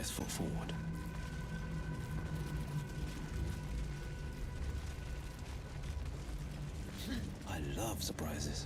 best foot forward. I love surprises.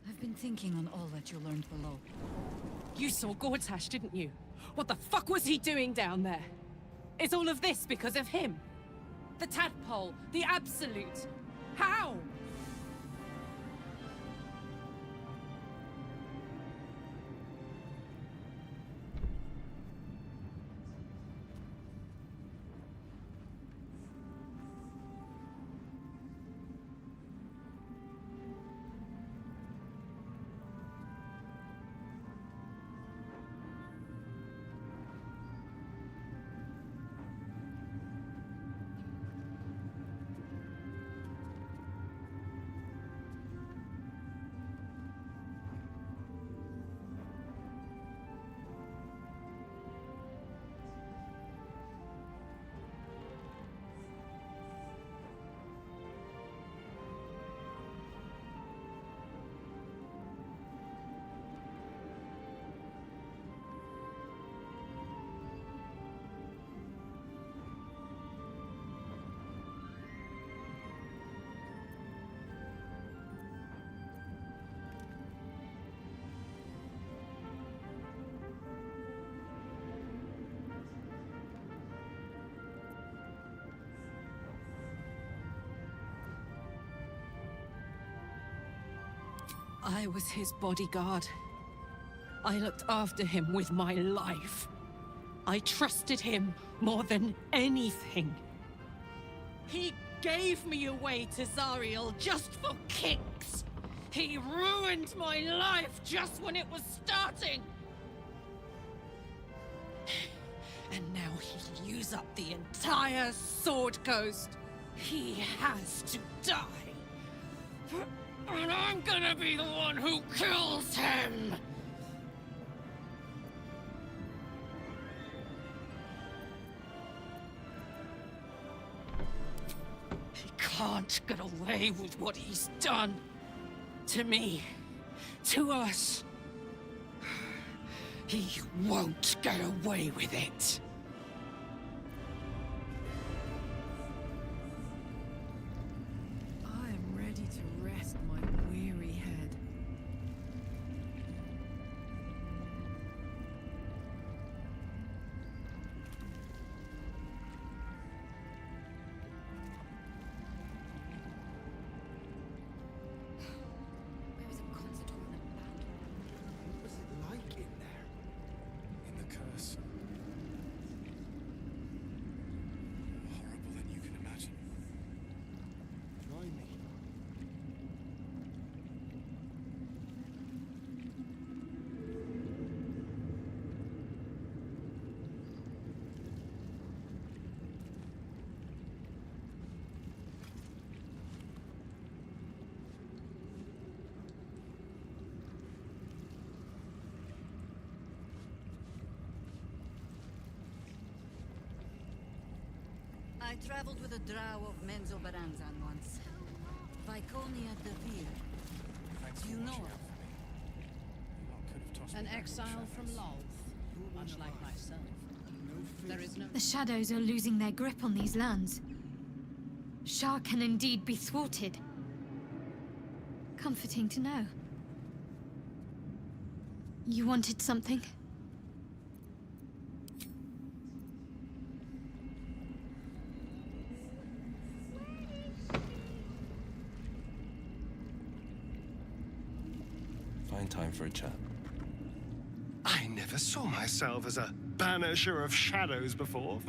I've been thinking on all that you learned below. You saw Gortash, didn't you? What the fuck was he doing down there? Is all of this because of him? The tadpole, the absolute. How? I was his bodyguard. I looked after him with my life. I trusted him more than anything. He gave me away to Zariel just for kicks. He ruined my life just when it was starting. And now he'll use up the entire Sword Coast. He has to die. And I'm gonna be the one who kills him! He can't get away with what he's done. To me. To us. He won't get away with it. I traveled with a drow of Menzoberranzan once. Viconia de Vir. Do you know her? An exile from Lolth, much like myself. There is no... The Shadows are losing their grip on these lands. Shah can indeed be thwarted. Comforting to know. You wanted something? Find time for a chat. I never saw myself as a banisher of shadows before.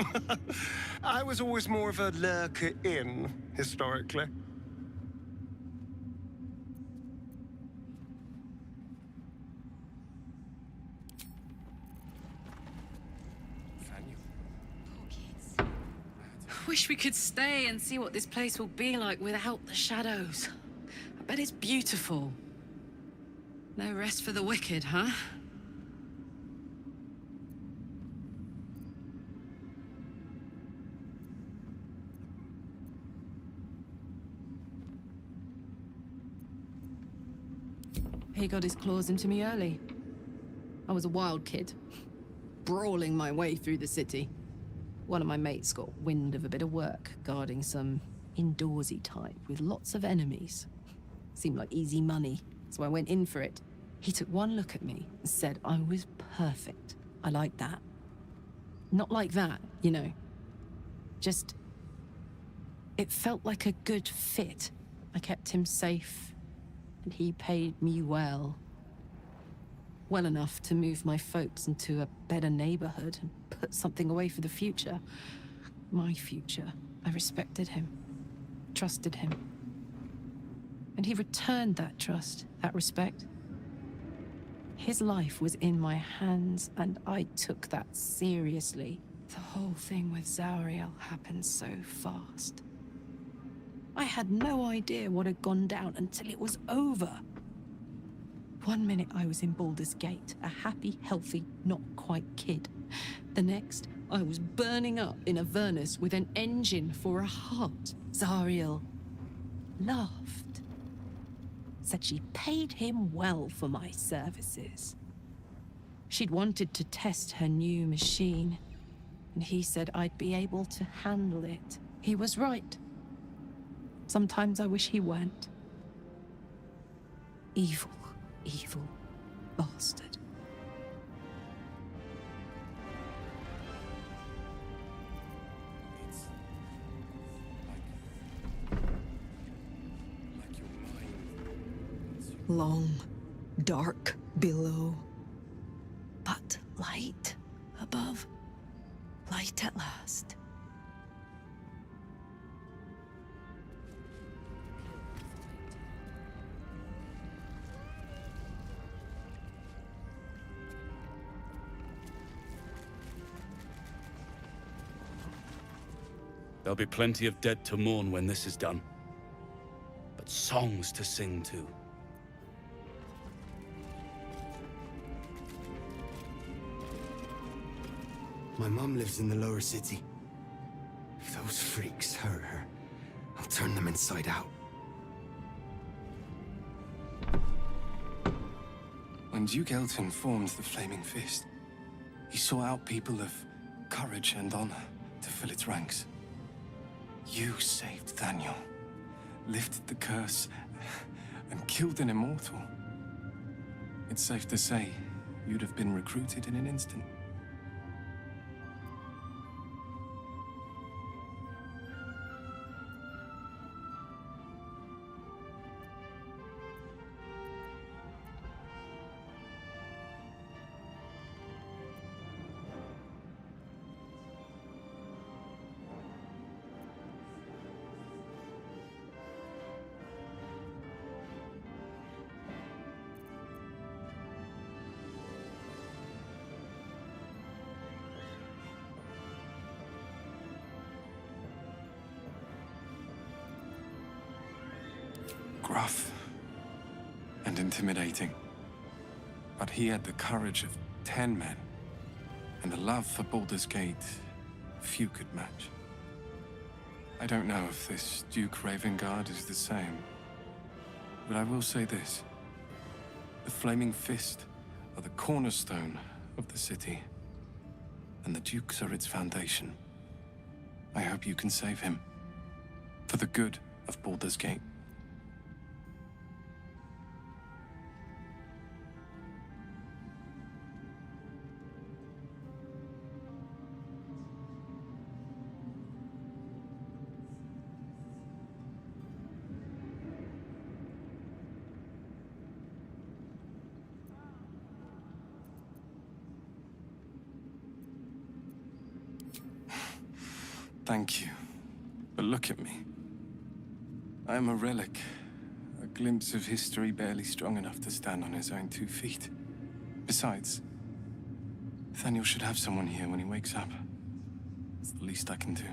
I was always more of a lurker-in, historically. Wish we could stay and see what this place will be like without the shadows. I bet it's beautiful. No rest for the wicked, huh? He got his claws into me early. I was a wild kid, brawling my way through the city. One of my mates got wind of a bit of work guarding some indoorsy type with lots of enemies. Seemed like easy money, so I went in for it. He took one look at me and said I was perfect. I like that. Not like that, you know. Just... it felt like a good fit. I kept him safe, and he paid me well. Well enough to move my folks into a better neighborhood and put something away for the future. My future. I respected him, trusted him. And he returned that trust, that respect. His life was in my hands, and I took that seriously. The whole thing with Zariel happened so fast. I had no idea what had gone down until it was over. 1 minute I was in Baldur's Gate, a happy, healthy, not quite kid. The next, I was burning up in Avernus with an engine for a heart. Zariel laughed. Said she paid him well for my services. She'd wanted to test her new machine, and he said I'd be able to handle it. He was right. Sometimes I wish he weren't. Evil, evil bastard. It's like your mind. Long, dark below, but light above. Light at last. There'll be plenty of dead to mourn when this is done. But songs to sing too. My mom lives in the lower city. If those freaks hurt her, I'll turn them inside out. When Duke Elton formed the Flaming Fist, he sought out people of courage and honor to fill its ranks. You saved Daniel, lifted the curse, and killed an immortal. It's safe to say you'd have been recruited in an instant. Gruff and intimidating, but he had the courage of 10 men and a love for Baldur's Gate few could match. I don't know if this Duke Ravengard is the same, but I will say this. The Flaming Fist are the cornerstone of the city, and the Dukes are its foundation. I hope you can save him, for the good of Baldur's Gate. Thank you. But look at me. I am a relic. A glimpse of history barely strong enough to stand on his own 2 feet. Besides, Nathaniel should have someone here when he wakes up. It's the least I can do.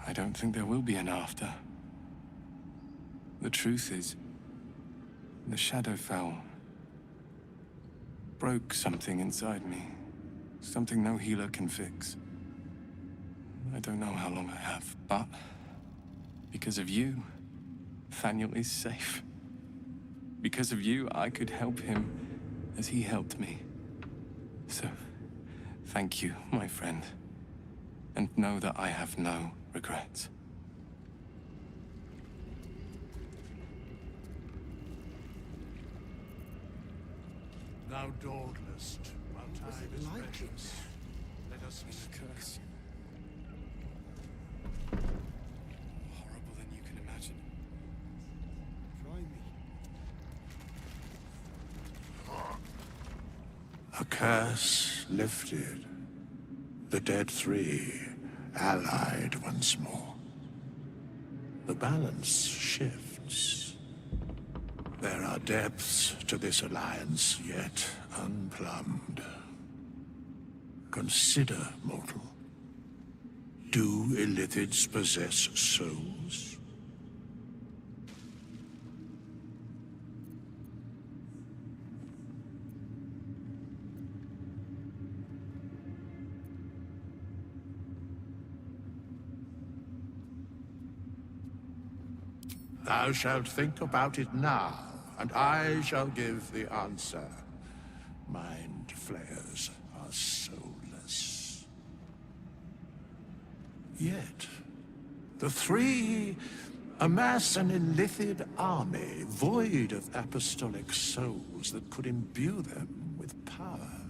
I don't think there will be an after. The truth is, the Shadowfell broke something inside me. Something no healer can fix. I don't know how long I have, but because of you Thaniel is safe. Because of you, I could help him as he helped me. So, thank you, my friend. And know that I have no regrets. Thou dawdlest, while time is precious. Let us speak. Curse. Horrible than you can imagine. Try me. A curse lifted. The dead three allied once more. The balance shifts. There are depths to this alliance yet unplumbed. Consider, mortal. Do Illithids possess souls? Thou shalt think about it now, and I shall give the answer. Mind flayers are soulless. Yet, the three amass an Illithid army void of apostolic souls that could imbue them with power.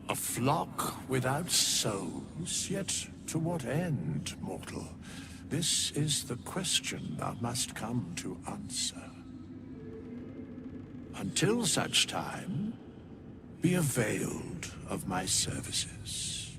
A flock without souls, yet to what end, mortal? This is the question thou must come to answer. Until such time, be availed of my services.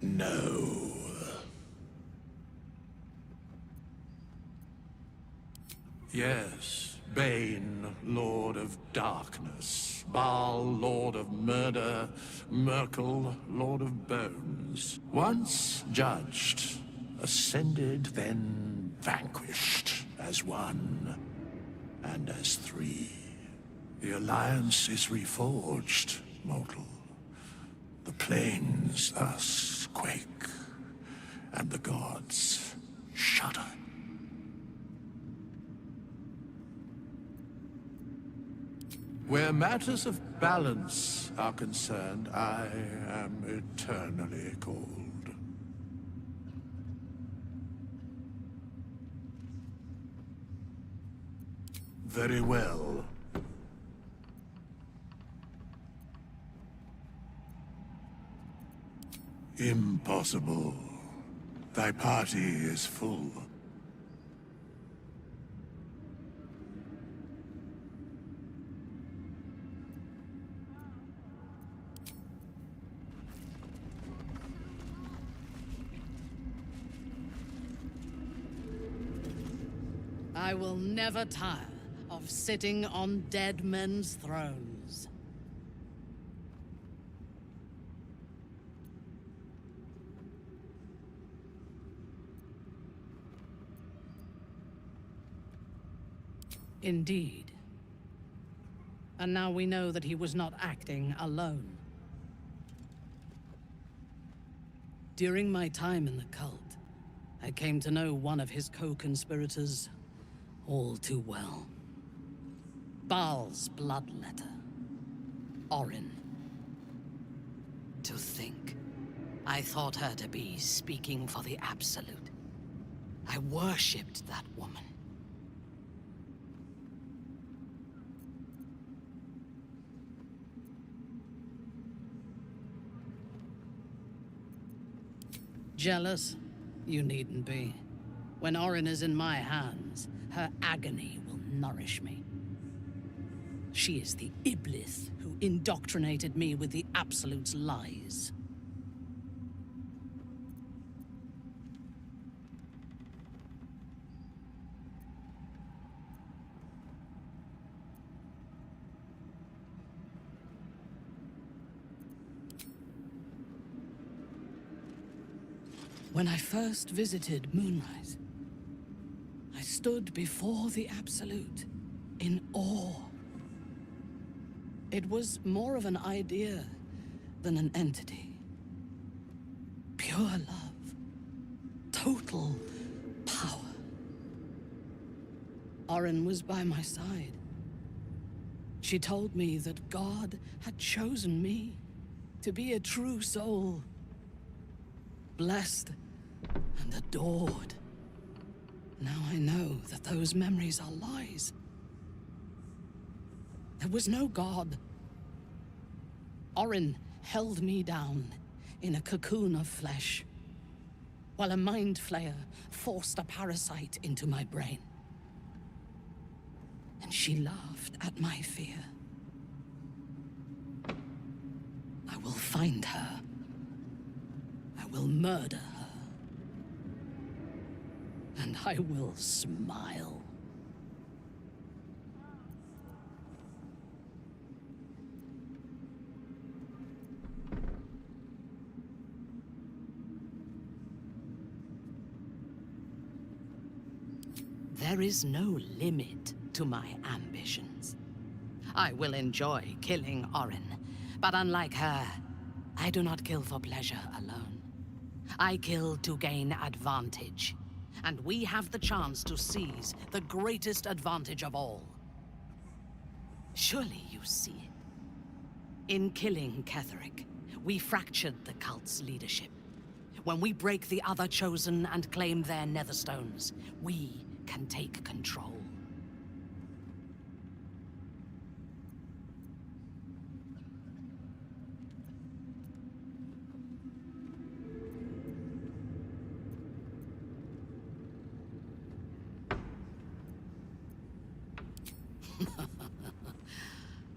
No. Yes, Bane, Lord of Darkness, Baal, Lord of Murder, Merkel, Lord of Bones. Once judged, ascended, then vanquished as one, and as three. The Alliance is reforged, mortal. The plains thus quake, and the gods shudder. Where matters of balance are concerned, I am eternally cold. Very well. Impossible. Thy party is full. I will never tire of sitting on dead men's thrones. Indeed. And now we know that he was not acting alone. During my time in the cult, I came to know one of his co-conspirators all too well. Baal's bloodletter. Orin. To think, I thought her to be speaking for the Absolute. I worshipped that woman. Jealous? You needn't be. When Orin is in my hands, her agony will nourish me. She is the Iblis who indoctrinated me with the Absolute's lies. When I first visited Moonrise, I stood before the Absolute, in awe. It was more of an idea than an entity. Pure love. Total power. Orin was by my side. She told me that God had chosen me to be a true soul. Blessed and adored. Now I know that those memories are lies. There was no God. Orin held me down in a cocoon of flesh, while a mind flayer forced a parasite into my brain. And she laughed at my fear. I will find her. I will murder her. And I will smile. There is no limit to my ambitions. I will enjoy killing Orin, but unlike her, I do not kill for pleasure alone. I kill to gain advantage, and we have the chance to seize the greatest advantage of all. Surely you see it. In killing Ketheric, we fractured the cult's leadership. When we break the other Chosen and claim their Netherstones, we can take control.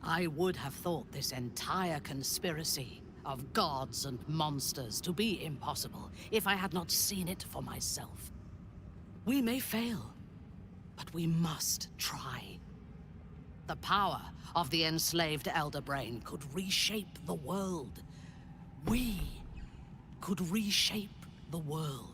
I would have thought this entire conspiracy of gods and monsters to be impossible if I had not seen it for myself. We may fail, but we must try. The power of the enslaved Elder Brain could reshape the world. We could reshape the world.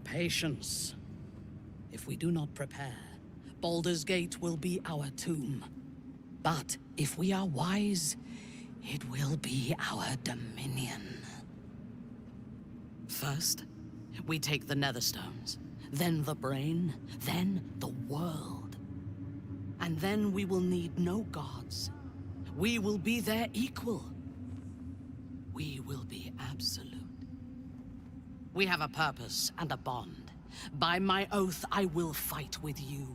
Patience. If we do not prepare, Baldur's Gate will be our tomb. But if we are wise, it will be our dominion. First, we take the Netherstones, then the brain, then the world. And then we will need no gods. We will be their equal. We will be absolute. We have a purpose and a bond. By my oath, I will fight with you,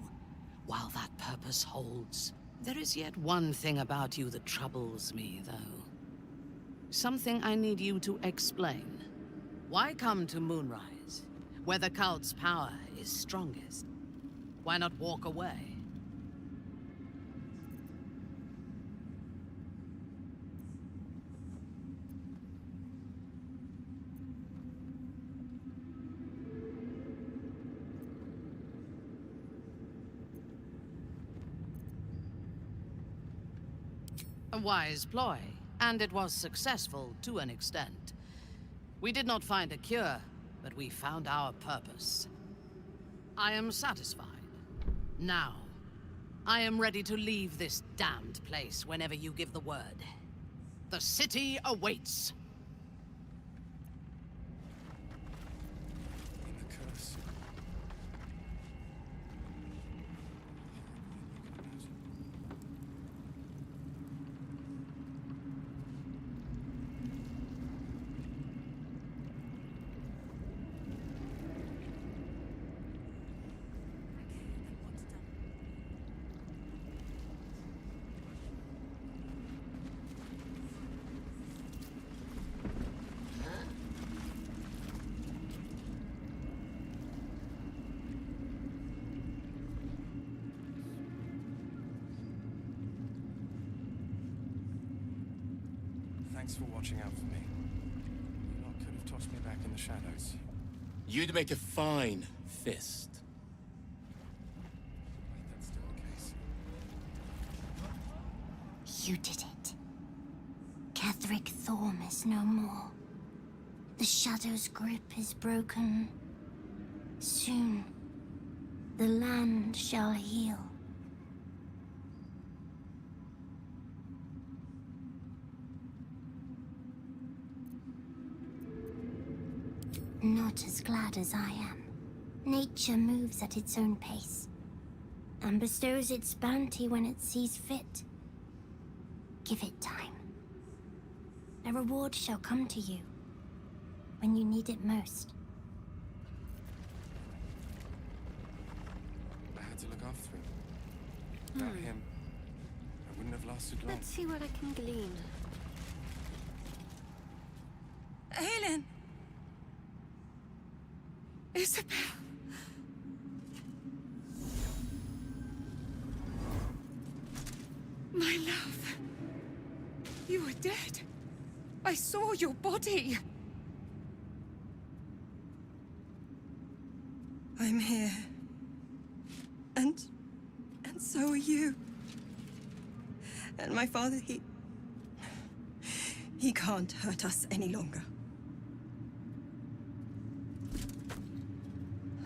while that purpose holds. There is yet one thing about you that troubles me, though. Something I need you to explain. Why come to Moonrise, where the cult's power is strongest? Why not walk away? A wise ploy, and it was successful to an extent. We did not find a cure, but we found our purpose. I am satisfied. Now, I am ready to leave this damned place whenever you give the word. The city awaits. Thanks for watching out for me. You lot could have tossed me back in the shadows. You'd make a fine fist. That's still the case. You did it. Catherick Thorm is no more. The Shadow's grip is broken. Soon, the land shall heal. Not as glad as I am. Nature moves at its own pace, and bestows its bounty when it sees fit. Give it time. A reward shall come to you, when you need it most. I had to look after him. Without him, I wouldn't have lasted long. Let's see what I can glean. Helen! Isabel! My love. You were dead. I saw your body. I'm here. And so are you. And my father, he can't hurt us any longer.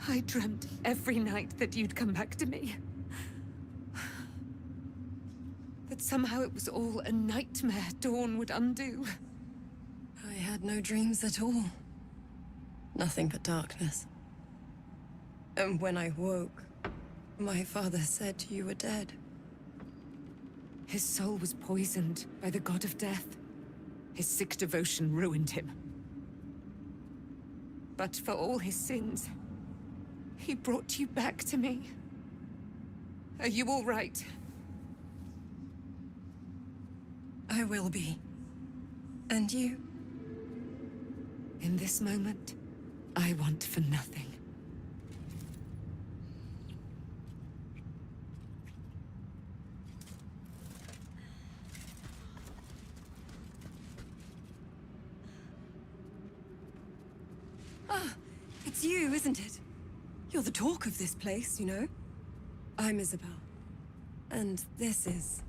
I dreamt every night that you'd come back to me. That somehow it was all a nightmare Dawn would undo. I had no dreams at all. Nothing but darkness. And when I woke, my father said you were dead. His soul was poisoned by the god of death. His sick devotion ruined him. But for all his sins, he brought you back to me. Are you all right? I will be. And you? In this moment, I want for nothing. Ah, it's you, isn't it? You're the talk of this place, you know? I'm Isabel. And this is...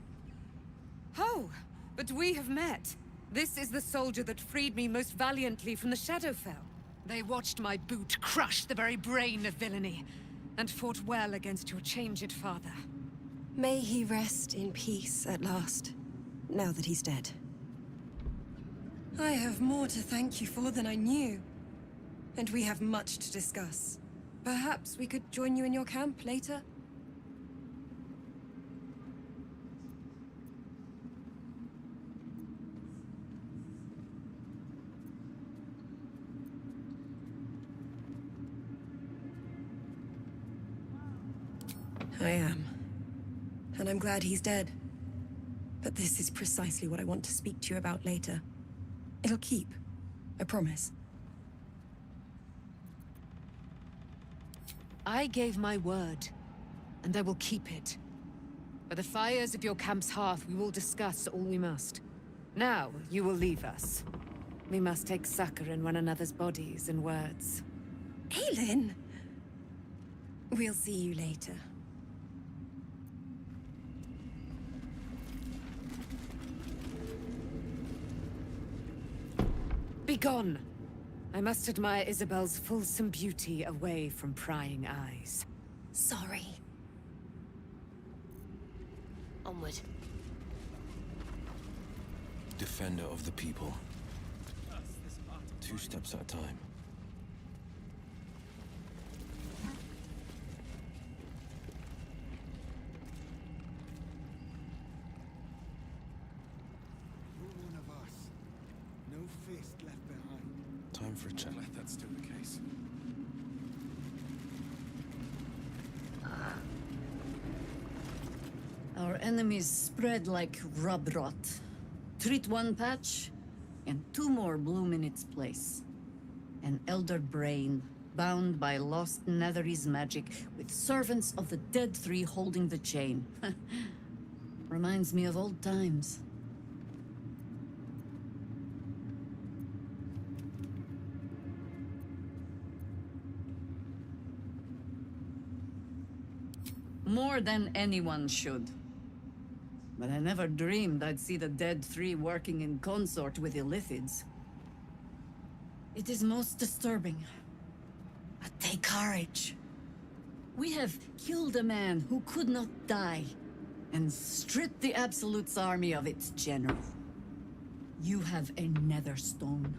Oh, but we have met. This is the soldier that freed me most valiantly from the Shadowfell. They watched my boot crush the very brain of villainy, and fought well against your changed father. May he rest in peace at last, now that he's dead. I have more to thank you for than I knew. And we have much to discuss. Perhaps we could join you in your camp later? I am. And I'm glad he's dead. But this is precisely what I want to speak to you about later. It'll keep. I promise. I gave my word, and I will keep it. By the fires of your camp's hearth, we will discuss all we must. Now, you will leave us. We must take succor in one another's bodies and words. Aelin! We'll see you later. Begone! I must admire Isabel's fulsome beauty away from prying eyes. Sorry. Onward. Defender of the people. 2 steps at a time. One of us. No fist left behind. Time for a chat. Glad that's still the case. Our enemies spread like rub rot. Treat one patch, and 2 more bloom in its place. An elder brain, bound by lost Netherese magic, with servants of the dead 3 holding the chain. Reminds me of old times. More than anyone should. But I never dreamed I'd see the dead three working in consort with Illithids. It is most disturbing. But take courage. We have killed a man who could not die, and stripped the Absolute's army of its general. You have a nether stone,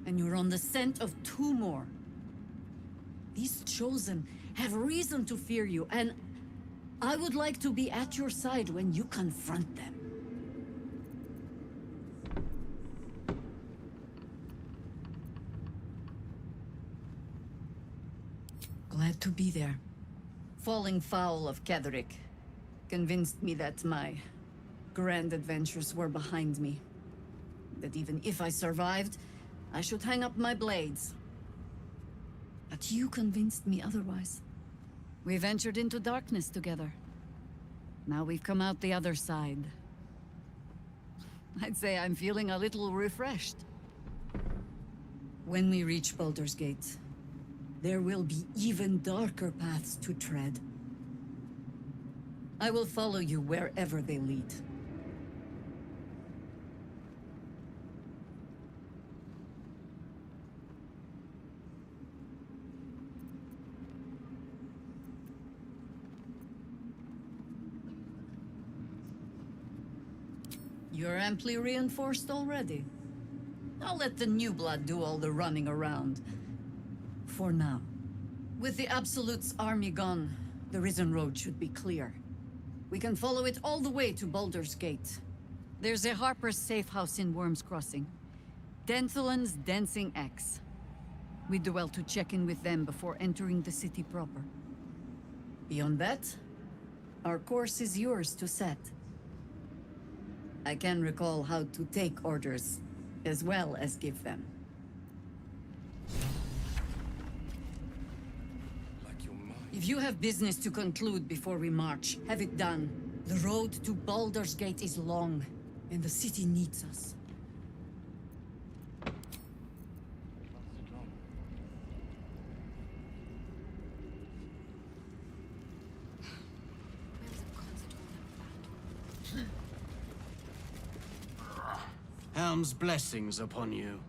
and you're on the scent of two more. These Chosen have reason to fear you, and I would like to be at your side when you confront them. Glad to be there. Falling foul of Ketheric convinced me that my grand adventures were behind me. That even if I survived, I should hang up my blades. But you convinced me otherwise. We ventured into darkness together. Now we've come out the other side. I'd say I'm feeling a little refreshed. When we reach Baldur's Gate, there will be even darker paths to tread. I will follow you wherever they lead. You're amply reinforced already. I'll let the new blood do all the running around. For now. With the Absolute's army gone, the Risen Road should be clear. We can follow it all the way to Baldur's Gate. There's a Harper's safe house in Worm's Crossing. Denthalen's Dancing Axe. We'd do well to check in with them before entering the city proper. Beyond that, our course is yours to set. I can recall how to take orders, as well as give them. If you have business to conclude before we march, have it done. The road to Baldur's Gate is long, and the city needs us. Helm's blessings upon you.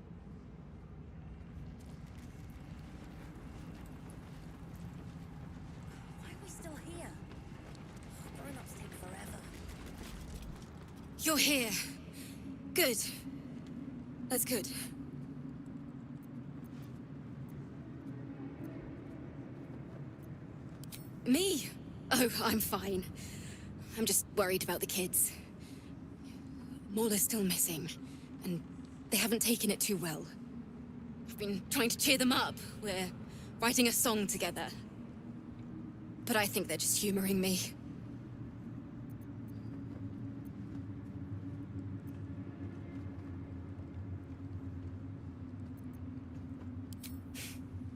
Why are we still here? Grown-ups take forever. You're here. Good. That's good. Me? Oh, I'm fine. I'm just worried about the kids. Maul is still missing, and they haven't taken it too well. I've been trying to cheer them up. We're writing a song together. But I think they're just humoring me.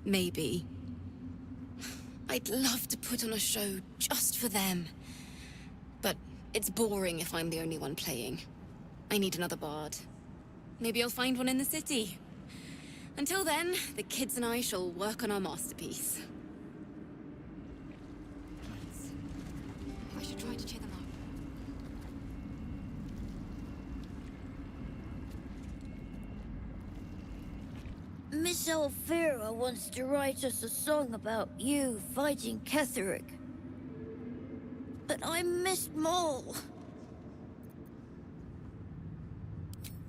Maybe. I'd love to put on a show just for them. But it's boring if I'm the only one playing. I need another bard. Maybe I'll find one in the city. Until then, the kids and I shall work on our masterpiece. I should try to cheer them up. Miss Alfira wants to write us a song about you fighting Ketheric. But I missed Maul.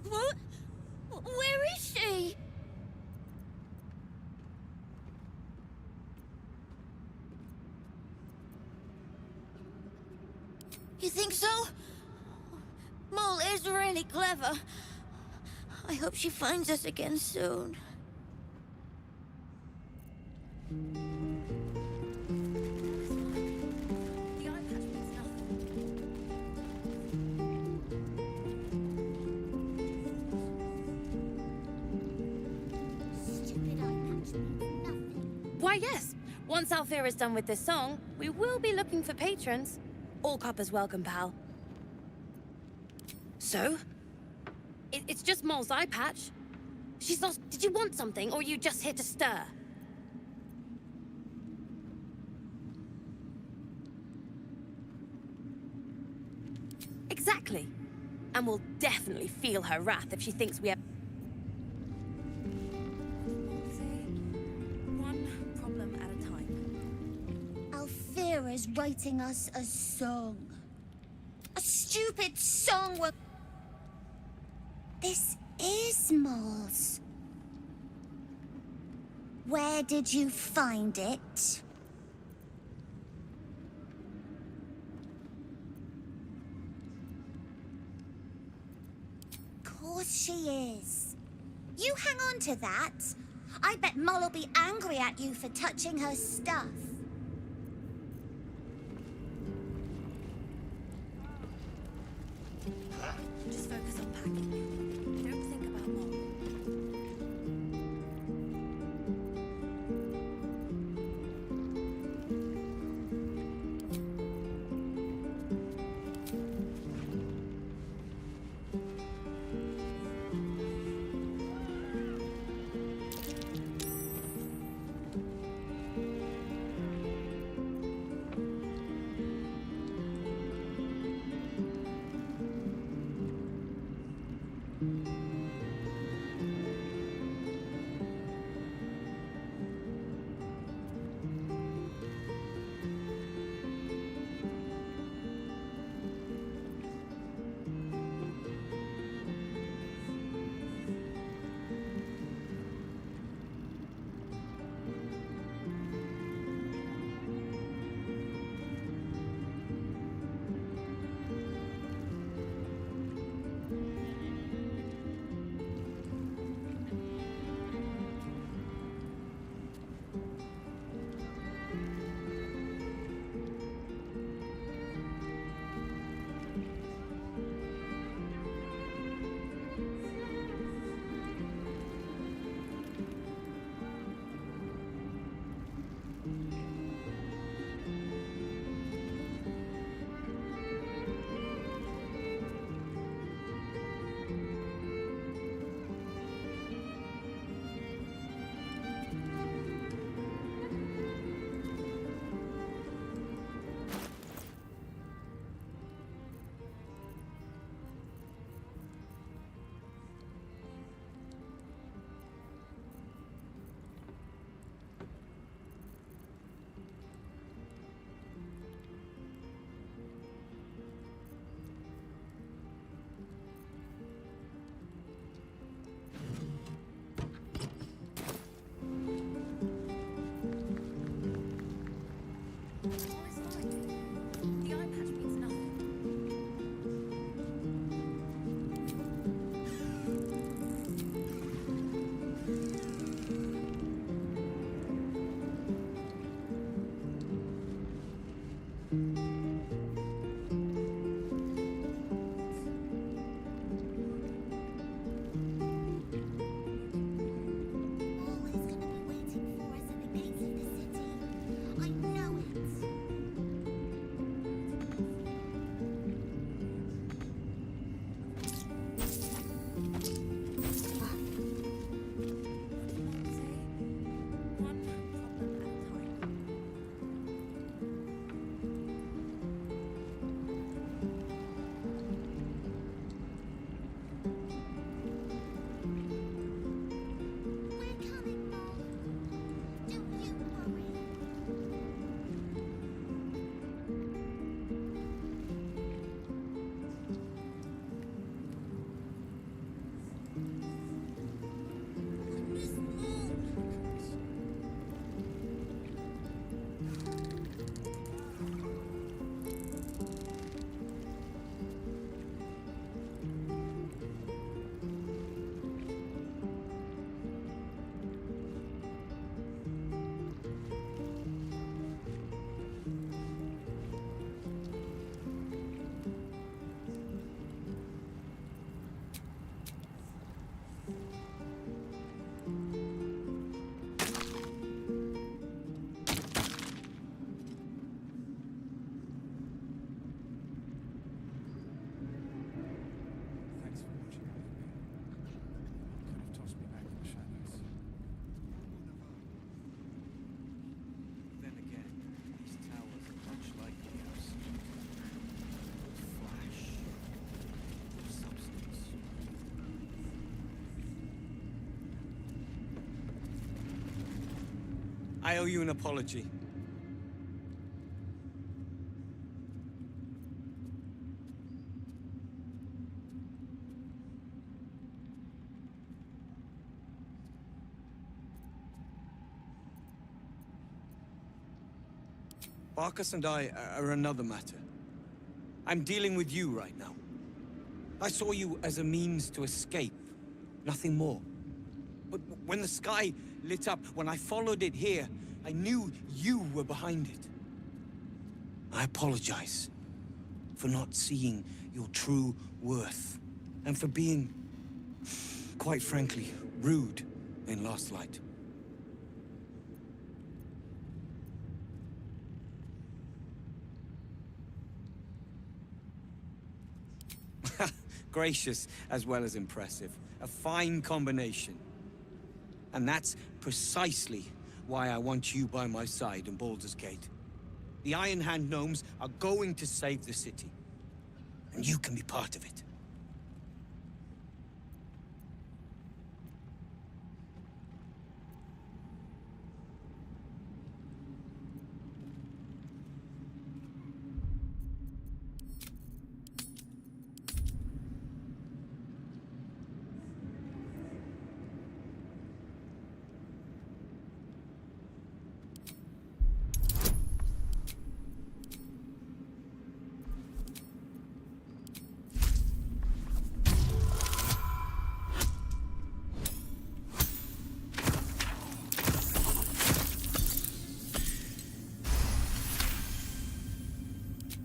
What? Where is she? You think so? Maul is really clever. I hope she finds us again soon. Why, yes. Once Alfira is done with this song, we will be looking for patrons. All coppers welcome, pal. So? It's just Maul's eye patch. She's lost. Did you want something, or are you just here to stir? Exactly. And we'll definitely feel her wrath if she thinks we have... One problem at a time. Alfira's writing us a song. A stupid song where... This is Moll's. Where did you find it? Of course she is. You hang on to that. I bet Moll will be angry at you for touching her stuff. Just focus on packing. Don't think about Moll. I owe you an apology. Barkas and I are another matter. I'm dealing with you right now. I saw you as a means to escape, nothing more. But when the sky lit up, when I followed it here, I knew you were behind it. I apologize for not seeing your true worth, and for being, quite frankly, rude in Last Light. Gracious as well as impressive. A fine combination. And that's precisely why I want you by my side in Baldur's Gate. The Iron Hand Gnomes are going to save the city. And you can be part of it.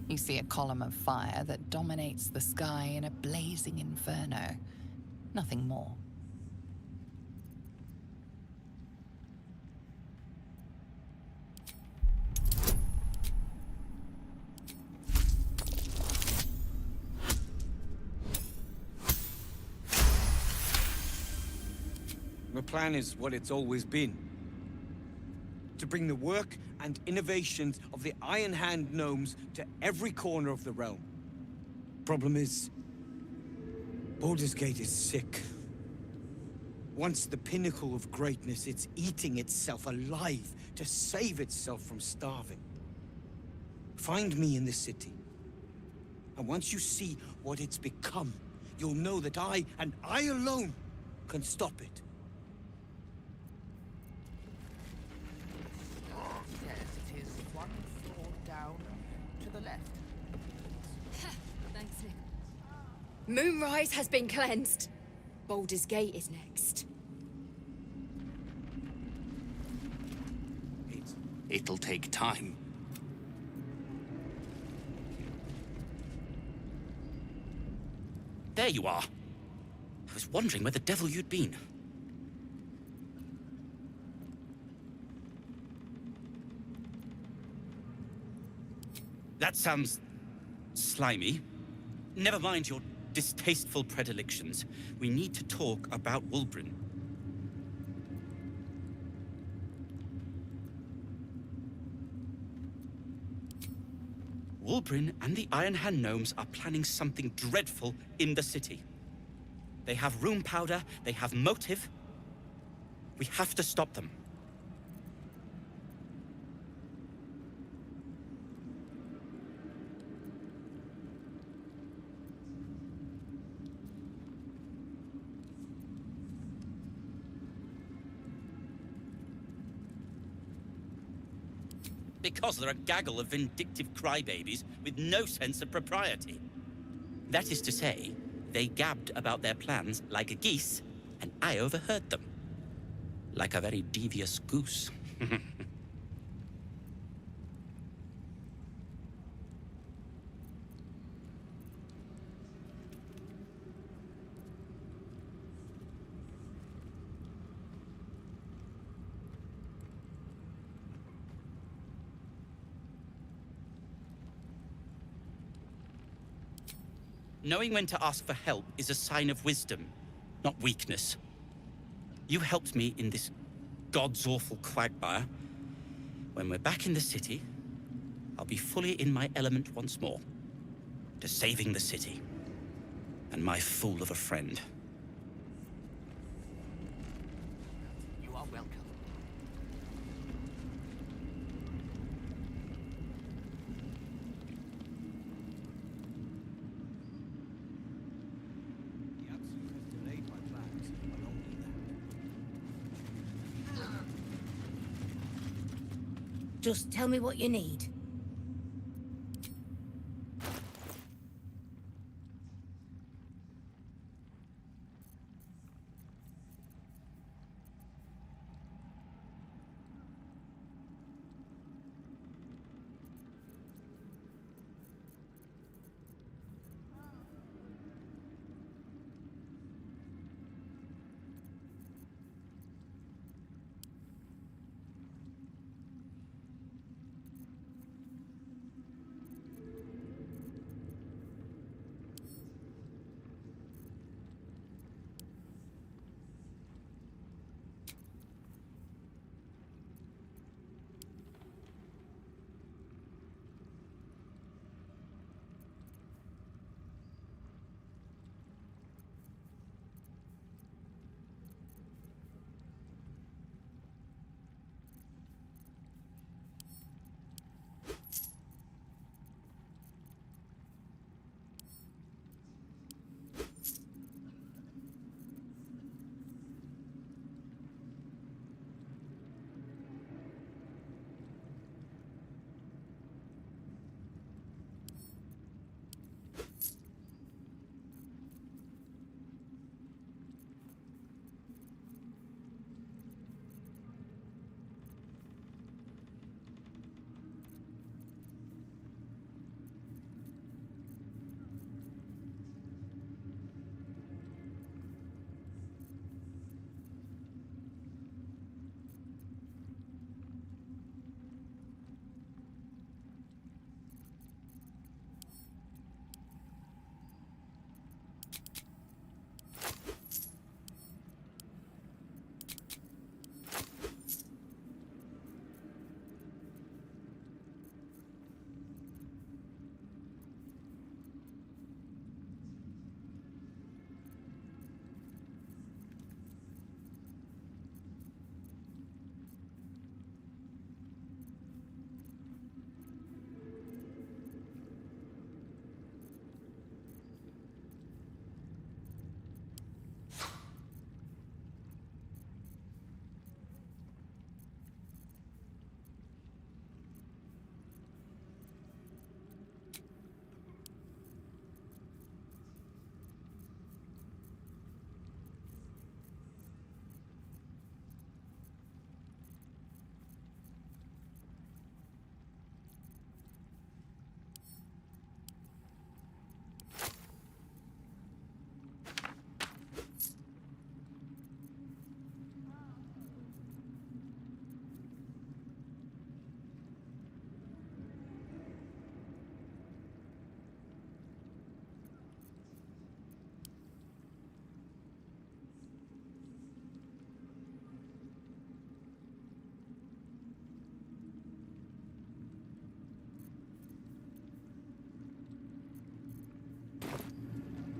You see a column of fire that dominates the sky in a blazing inferno. Nothing more. The plan is what it's always been. To bring the work and innovations of the Iron Hand Gnomes to every corner of the realm. Problem is, Baldur's Gate is sick. Once the pinnacle of greatness, it's eating itself alive to save itself from starving. Find me in the city. And once you see what it's become, you'll know that I, and I alone, can stop it. Thanks, Nick. Moonrise has been cleansed. Baldur's Gate is next. It'll take time. There you are. I was wondering where the devil you'd been. That sounds slimy. Never mind your distasteful predilections. We need to talk about Wulbren. Wulbren and the Iron Hand Gnomes are planning something dreadful in the city. They have rune powder, they have motive. We have to stop them. Because they're a gaggle of vindictive crybabies with no sense of propriety. That is to say, they gabbed about their plans like a geese, and I overheard them. Like a very devious goose. Knowing when to ask for help is a sign of wisdom, not weakness. You helped me in this god's awful quagmire. When we're back in the city, I'll be fully in my element once more. To saving the city. And my fool of a friend. You are welcome. Just tell me what you need.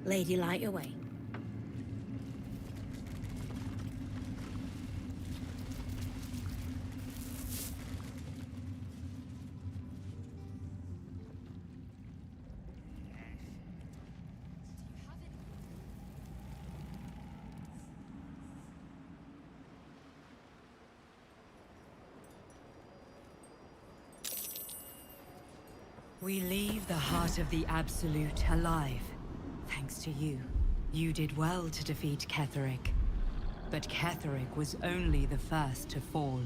Lady, light your way. We leave the heart of the Absolute alive, thanks to you. You did well to defeat Ketheric. But Ketheric was only the first to fall.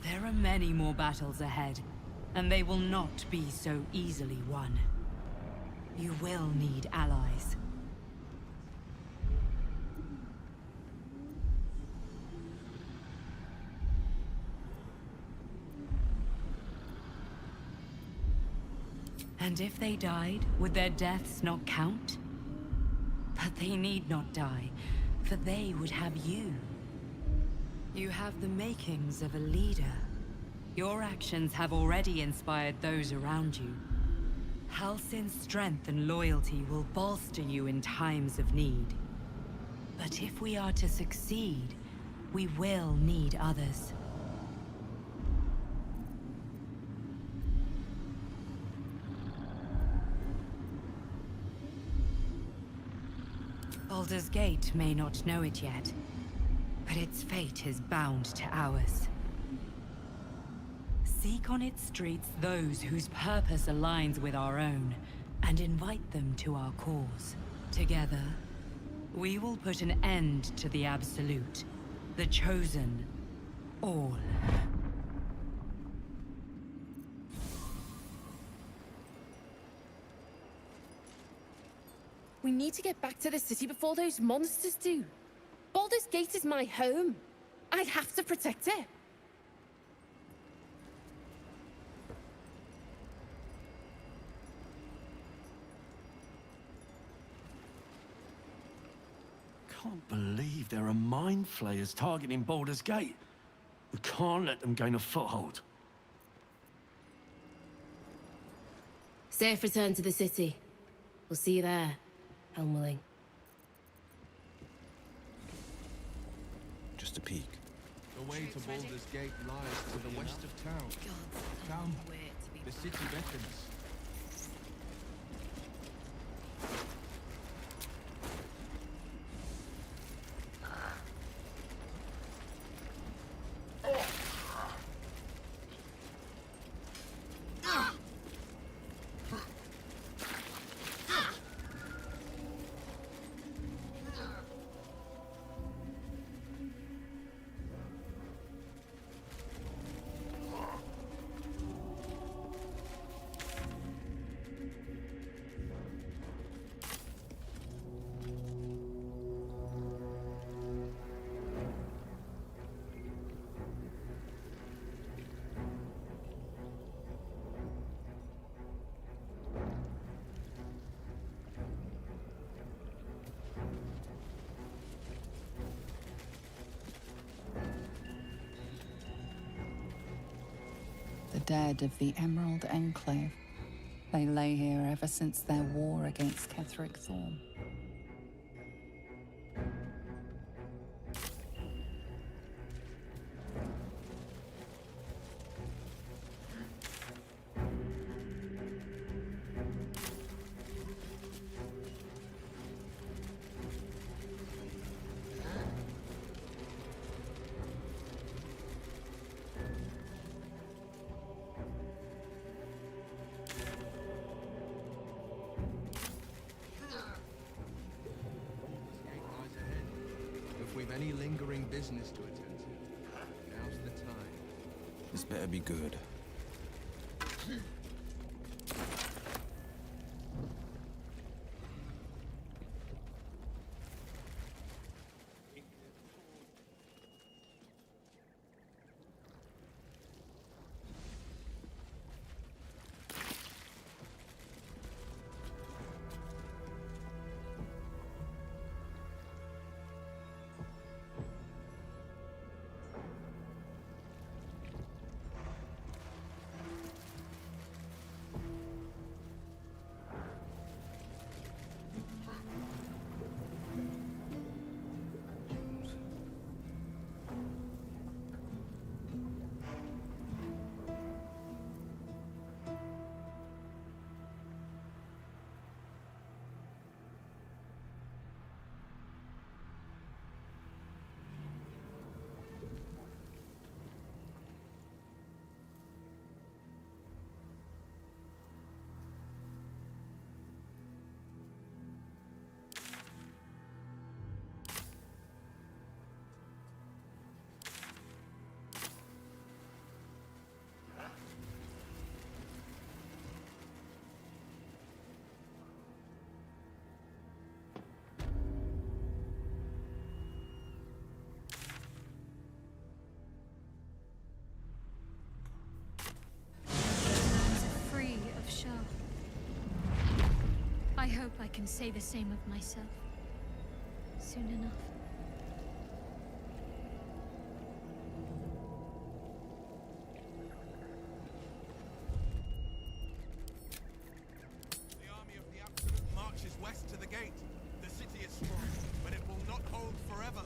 There are many more battles ahead, and they will not be so easily won. You will need allies. And if they died, would their deaths not count? But they need not die, for they would have you. You have the makings of a leader. Your actions have already inspired those around you. Halsin's strength and loyalty will bolster you in times of need. But if we are to succeed, we will need others. Baldur's Gate may not know it yet, but its fate is bound to ours. Seek on its streets those whose purpose aligns with our own, and invite them to our cause. Together, we will put an end to the Absolute, the Chosen, all. We need to get back to the city before those monsters do. Baldur's Gate is my home. I have to protect it. Can't believe there are mind flayers targeting Baldur's Gate. We can't let them gain a foothold. Safe return to the city. We'll see you there, Helmling. Just a peek. The way to Baldur's Gate lies to the west of town. Come, the city beckons. The dead of the Emerald Enclave. They lay here ever since their war against Ketheric Thorn. Any lingering business to attend to. Now's the time. This better be good. I hope I can say the same of myself soon enough. The army of the Absolute marches west to the gate. The city is strong, but it will not hold forever.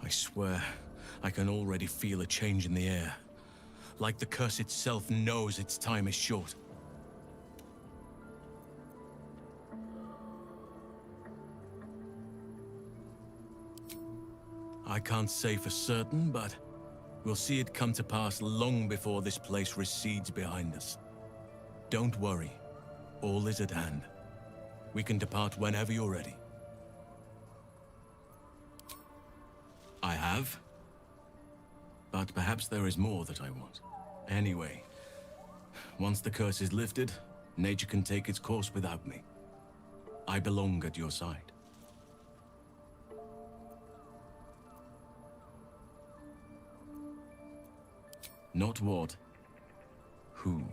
I swear, I can already feel a change in the air. Like the curse itself knows its time is short. I can't say for certain, but we'll see it come to pass long before this place recedes behind us. Don't worry. All is at hand. We can depart whenever you're ready. I have. But perhaps there is more that I want. Anyway, once the curse is lifted, nature can take its course without me. I belong at your side. Not what, who.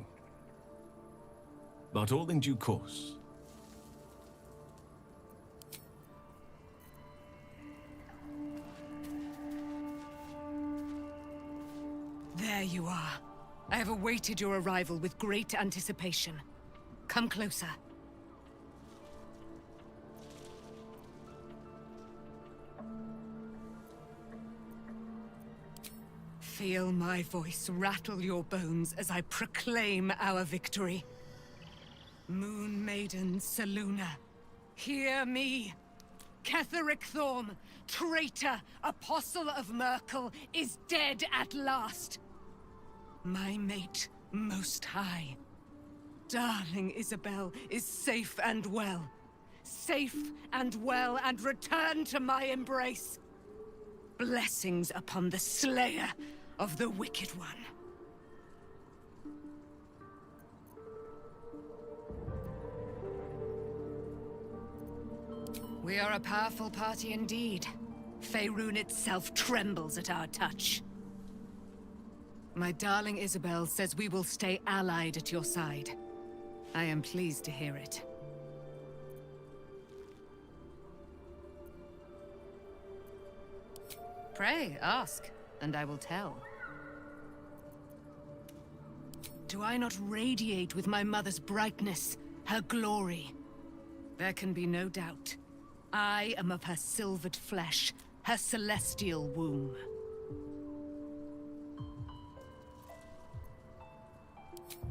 But all in due course. There you are. I have awaited your arrival with great anticipation. Come closer. Feel my voice rattle your bones as I proclaim our victory. Moon Maiden Selûne, hear me! Ketheric Thorm, traitor, apostle of Merkel, is dead at last. My mate, Most High. Darling Isabel is safe and well. Safe and well, and returned to my embrace. Blessings upon the slayer of the Wicked One. We are a powerful party indeed. Faerun itself trembles at our touch. My darling Isabel says we will stay allied at your side. I am pleased to hear it. Pray, ask, and I will tell. Do I not radiate with my mother's brightness, her glory? There can be no doubt. I am of her silvered flesh, her celestial womb.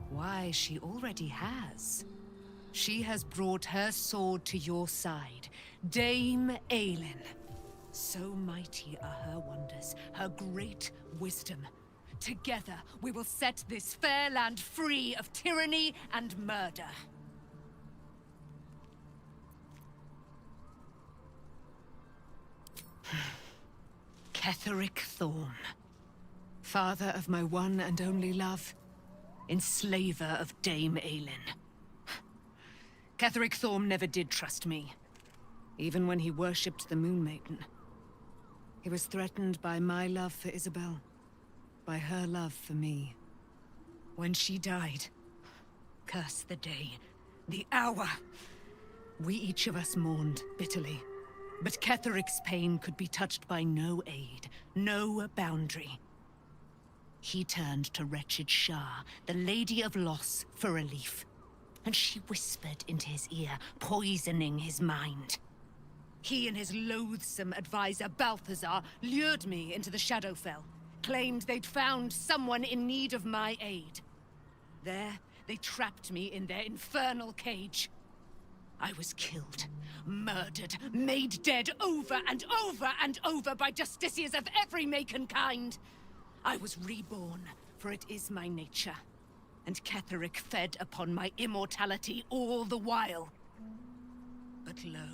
Why, she already has. She has brought her sword to your side, Dame Aelin. So mighty are her wonders, her great wisdom. Together, we will set this fair land free of tyranny and murder. Ketheric Thorm, father of my one and only love, enslaver of Dame Aelin. Ketheric Thorm never did trust me, even when he worshipped the Moon Maiden. He was threatened by my love for Isabel, by her love for me. When she died, curse the day, the hour, we each of us mourned bitterly. But Ketheric's pain could be touched by no aid, no boundary. He turned to wretched Shah, the Lady of Loss, for relief. And she whispered into his ear, poisoning his mind. He and his loathsome advisor, Balthazar, lured me into the Shadowfell, claimed they'd found someone in need of my aid. There, they trapped me in their infernal cage. I was killed, murdered, made dead over and over and over by justiciars of every make and kind. I was reborn, for it is my nature. And Ketheric fed upon my immortality all the while. But lo,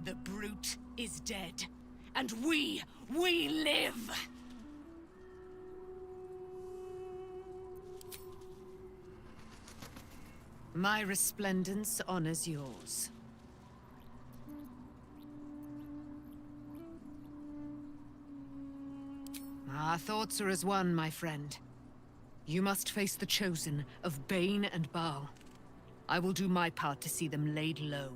the brute is dead, and we live! My resplendence honors yours. Our thoughts are as one, my friend. You must face the Chosen of Bane and Baal. I will do my part to see them laid low.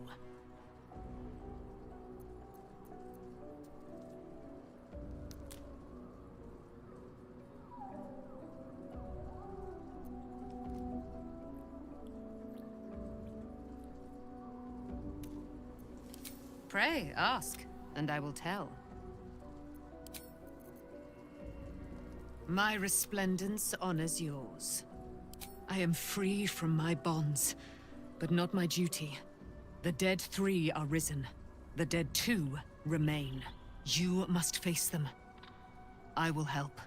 Pray, ask, and I will tell. My resplendence honors yours. I am free from my bonds, but not my duty. The dead 3 are risen. The dead 2 remain. You must face them. I will help.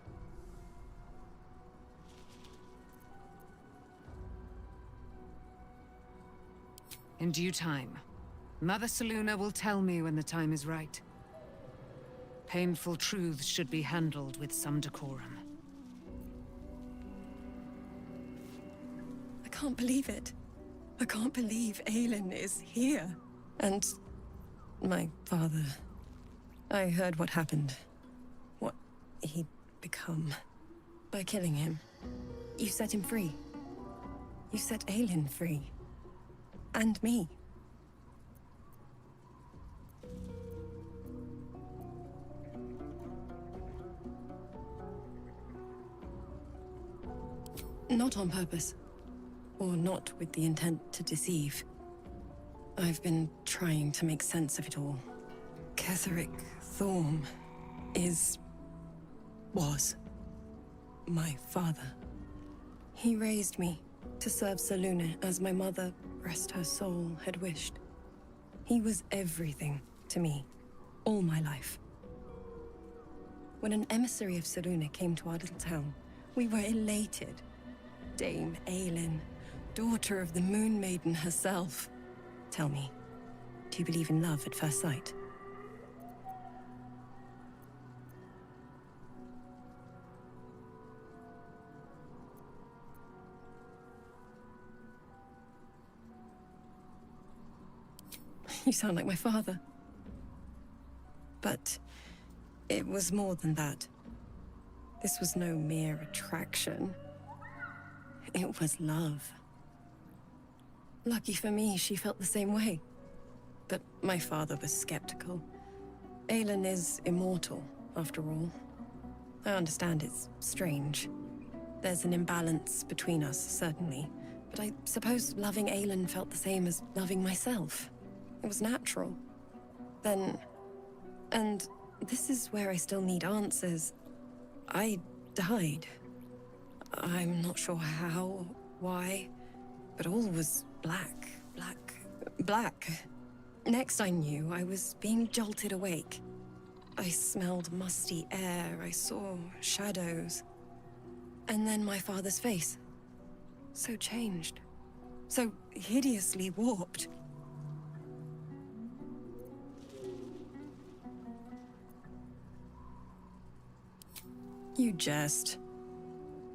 In due time, Mother Selûne will tell me when the time is right. Painful truths should be handled with some decorum. I can't believe it. I can't believe Aelin is here. And my father. I heard what happened. What he'd become. By killing him. You set him free. You set Aelin free. And me. Not on purpose. Or not with the intent to deceive. I've been trying to make sense of it all. Ketheric Thorm was my father. He raised me to serve Selûne as my mother, rest her soul, had wished. He was everything to me, all my life. When an emissary of Selûne came to our little town, we were elated. Dame Aelin, daughter of the Moon Maiden herself. Tell me, do you believe in love at first sight? You sound like my father. But it was more than that. This was no mere attraction. It was love. Lucky for me, she felt the same way. But my father was skeptical. Aelin is immortal, after all. I understand it's strange. There's an imbalance between us, certainly. But I suppose loving Aelin felt the same as loving myself. It was natural. Then... and this is where I still need answers. I died. I'm not sure how, why, but all was black. Next I knew, I was being jolted awake. I smelled musty air, I saw shadows. And then my father's face. So changed. So hideously warped. You jest.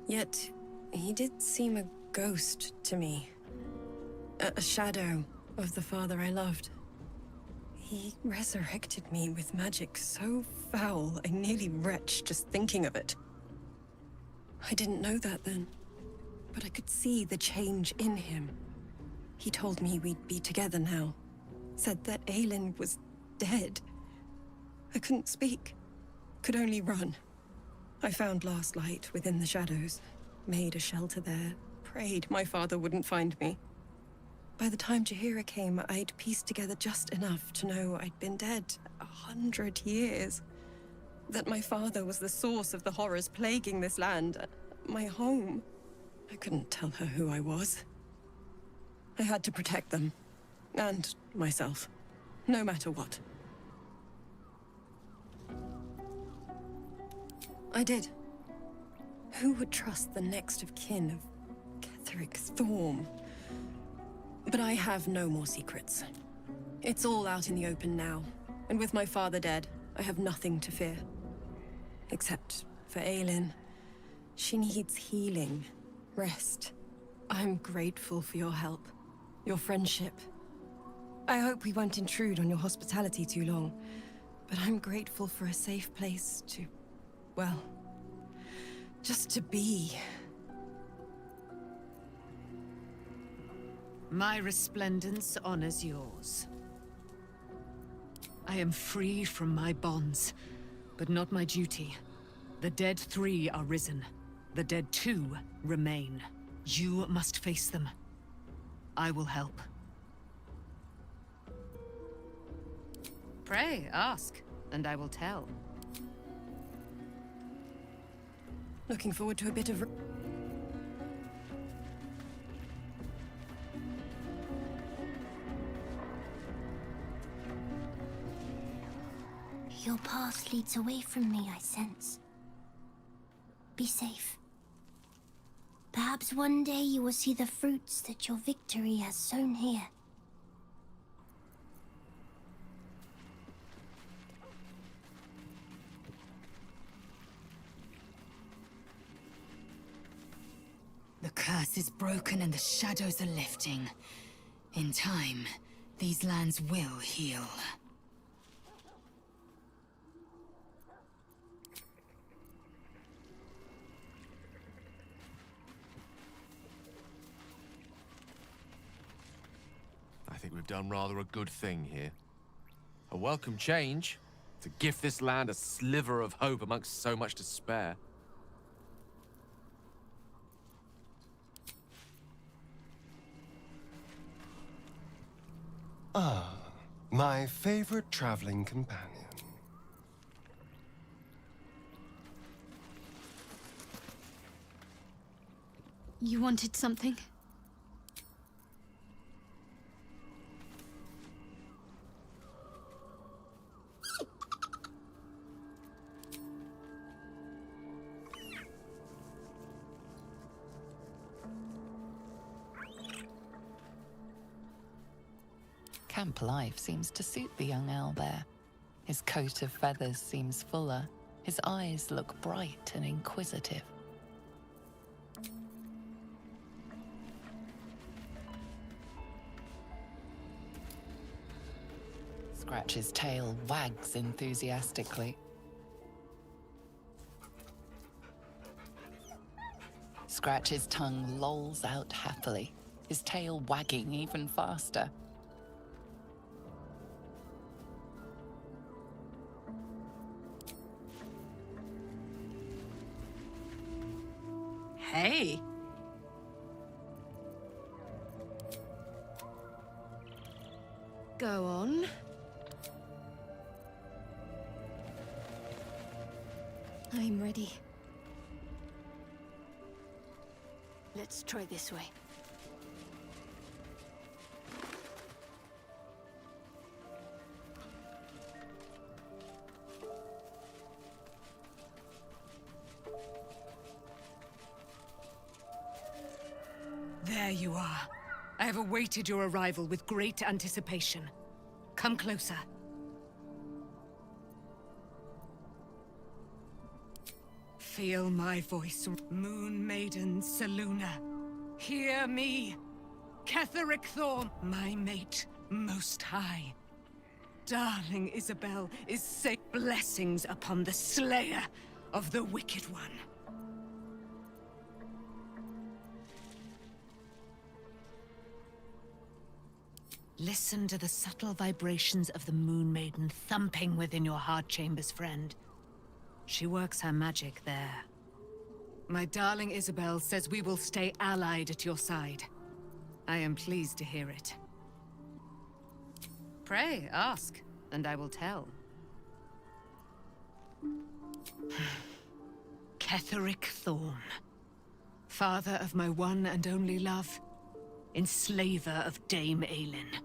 Yet, he did seem a ghost to me. A shadow of the father I loved. He resurrected me with magic so foul, I nearly retch just thinking of it. I didn't know that then, but I could see the change in him. He told me we'd be together now. Said that Aelin was dead. I couldn't speak. Could only run. I found last light within the shadows, made a shelter there, prayed my father wouldn't find me. By the time Jaheira came, I'd pieced together just enough to know I'd been dead 100 years. That my father was the source of the horrors plaguing this land, my home. I couldn't tell her who I was. I had to protect them, and myself, no matter what. I did. Who would trust the next of kin of Ketheric Thorm? But I have no more secrets. It's all out in the open now, and with my father dead, I have nothing to fear. Except for Aelin. She needs healing, rest. I'm grateful for your help, your friendship. I hope we won't intrude on your hospitality too long, but I'm grateful for a safe place to, well, just to be. My resplendence honors yours. I am free from my bonds, but not my duty. The dead 3 are risen. The dead 2 remain. You must face them. I will help. Pray, ask, and I will tell. Looking forward to a bit of... Your path leads away from me, I sense. Be safe. Perhaps one day you will see the fruits that your victory has sown here. The curse is broken and the shadows are lifting. In time, these lands will heal. I think we've done rather a good thing here. A welcome change to gift this land a sliver of hope amongst so much despair. Ah, my favorite traveling companion. You wanted something? Camp life seems to suit the young owlbear. His coat of feathers seems fuller. His eyes look bright and inquisitive. Scratch's tail wags enthusiastically. Scratch's tongue lolls out happily, his tail wagging even faster. Hey! Go on. I'm ready. Let's try this way. There you are. I have awaited your arrival with great anticipation. Come closer. Feel my voice, Moon Maiden Selûne. Hear me, Ketheric Thorn, my mate, most high. Darling Isabel is say blessings upon the slayer of the Wicked One. Listen to the subtle vibrations of the Moon Maiden thumping within your heart chambers, friend. She works her magic there. My darling Isabel says we will stay allied at your side. I am pleased to hear it. Pray, ask, and I will tell. Ketheric Thorn, father of my one and only love, enslaver of Dame Aylin.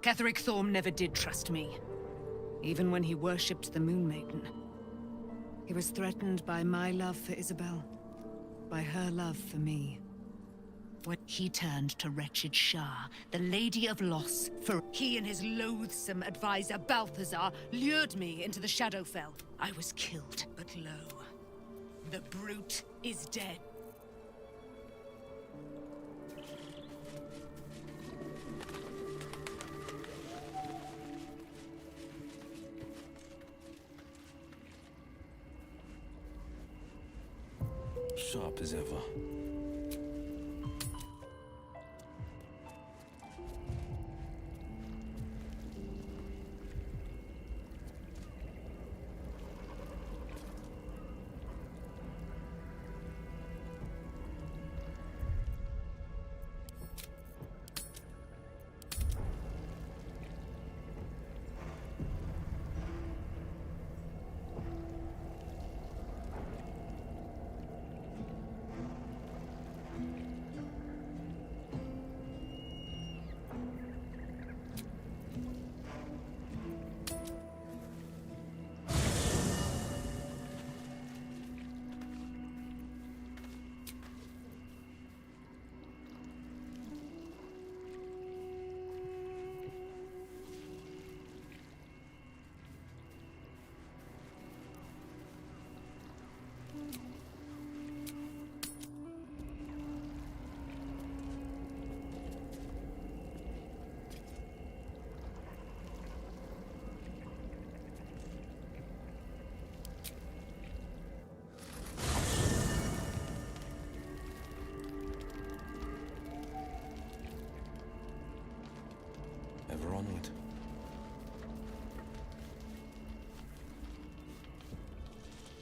Ketheric Thorn never did trust me, even when he worshipped the Moon Maiden. He was threatened by my love for Isabel, by her love for me. When he turned to wretched Shah, the Lady of Loss, for he and his loathsome advisor Balthazar lured me into the Shadowfell. I was killed, but lo, the brute is dead. Sharp as ever. onward.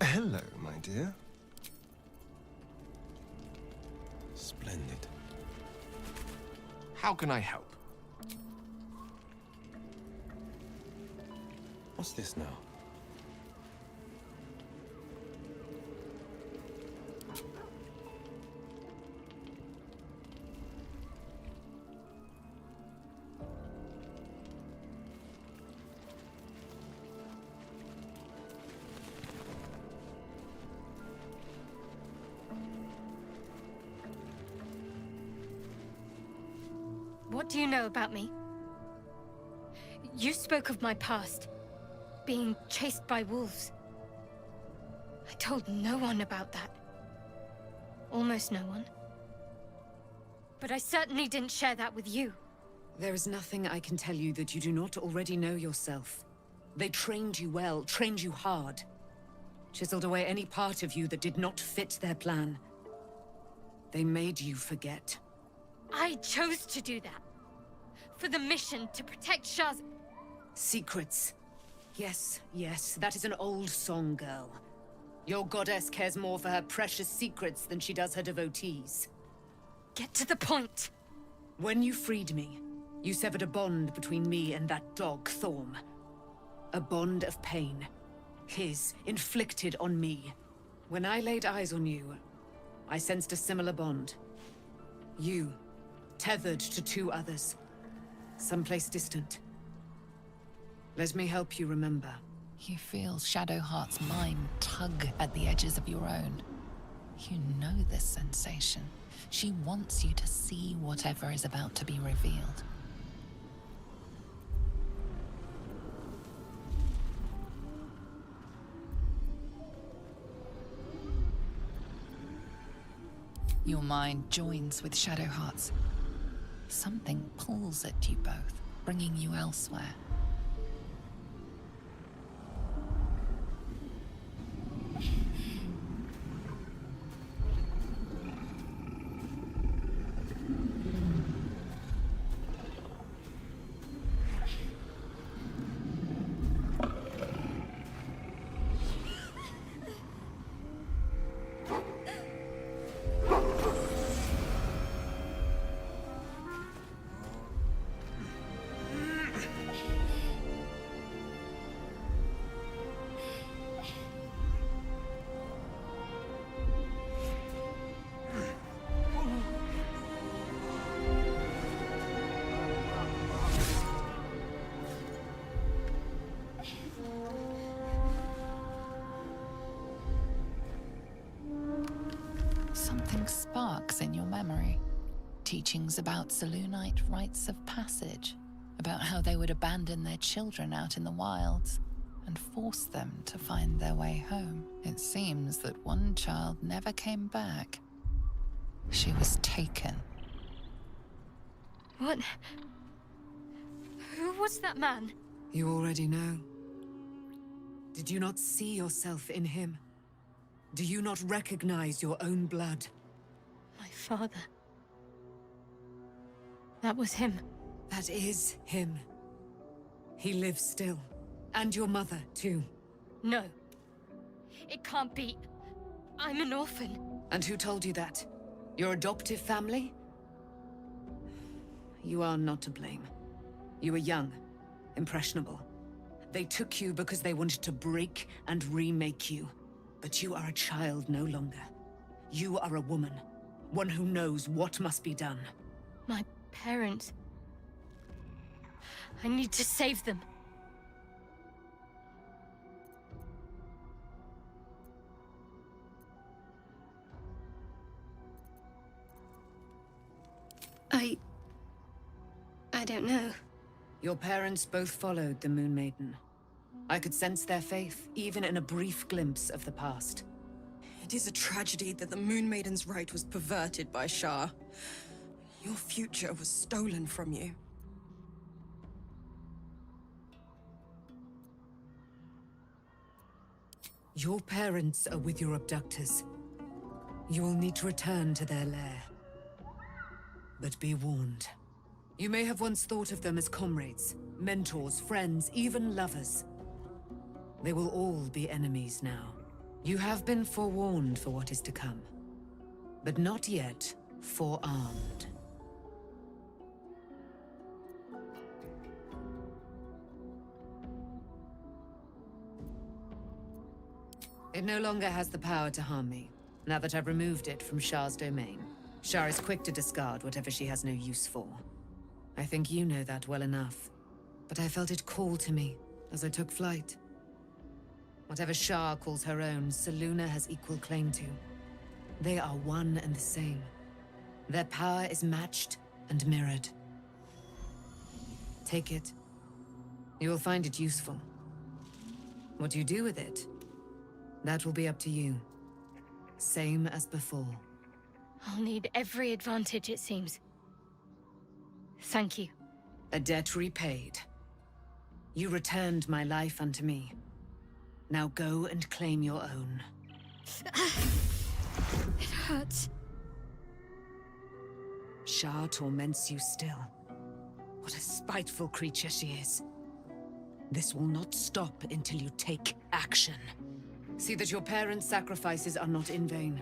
Hello, my dear. Splendid. How can I help? What's this now? What do you know about me? You spoke of my past, being chased by wolves. I told no one about that. Almost no one. But I certainly didn't share that with you. There is nothing I can tell you that you do not already know yourself. They trained you well, trained you hard. Chiseled away any part of you that did not fit their plan. They made you forget. I chose to do that. For the mission to protect Shaz. Secrets. Yes, yes, that is an old song, girl. Your goddess cares more for her precious secrets than she does her devotees. Get to the point. When you freed me, you severed a bond between me and that dog, Thorm. A bond of pain. His, inflicted on me. When I laid eyes on you, I sensed a similar bond. You, tethered to two others. Someplace distant. Let me help you remember. You feel Shadowheart's mind tug at the edges of your own. You know this sensation. She wants you to see whatever is about to be revealed. Your mind joins with Shadowheart's. Something pulls at you both, bringing you elsewhere. Something sparks in your memory. Teachings about Selûnite rites of passage, about how they would abandon their children out in the wilds and force them to find their way home. It seems that one child never came back. She was taken. What? Who was that man? You already know. Did you not see yourself in him? Do you not recognize your own blood? My father. That was him. That is him. He lives still. And your mother, too. No. It can't be. I'm an orphan. And who told you that? Your adoptive family? You are not to blame. You were young, impressionable. They took you because they wanted to break and remake you. But you are a child no longer. You are a woman. One who knows what must be done. My parents. I need to save them. I don't know. Your parents both followed the Moon Maiden. I could sense their faith, even in a brief glimpse of the past. It is a tragedy that the Moon Maiden's right was perverted by Shah. Your future was stolen from you. Your parents are with your abductors. You will need to return to their lair. But be warned, You may have once thought of them as comrades, mentors, friends, even lovers. They will all be enemies now. You have been forewarned for what is to come, but not yet forearmed. It no longer has the power to harm me, now that I've removed it from Shah's domain. Shah is quick to discard whatever she has no use for. I think you know that well enough, but I felt it call to me as I took flight. Whatever Shah calls her own, Selûne has equal claim to. They are one and the same. Their power is matched and mirrored. Take it. You will find it useful. What you do with it, that will be up to you. Same as before. I'll need every advantage, it seems. Thank you. A debt repaid. You returned my life unto me. Now go and claim your own. It hurts. Shah torments you still. What a spiteful creature she is. This will not stop until you take action. See that your parents' sacrifices are not in vain.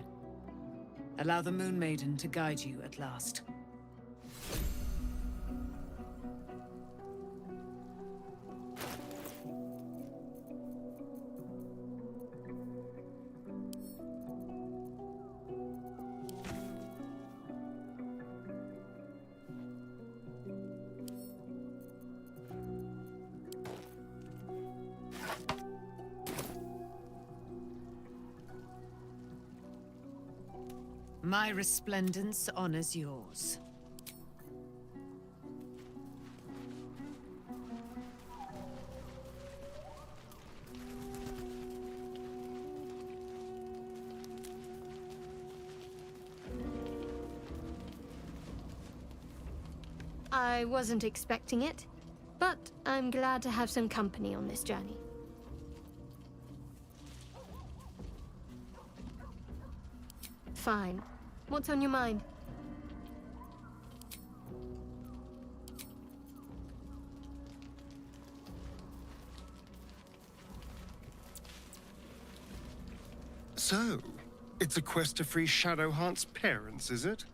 Allow the Moon Maiden to guide you at last. My resplendence honors yours. I wasn't expecting it, but I'm glad to have some company on this journey. Fine. What's on your mind? So, it's a quest to free Shadowheart's parents, is it?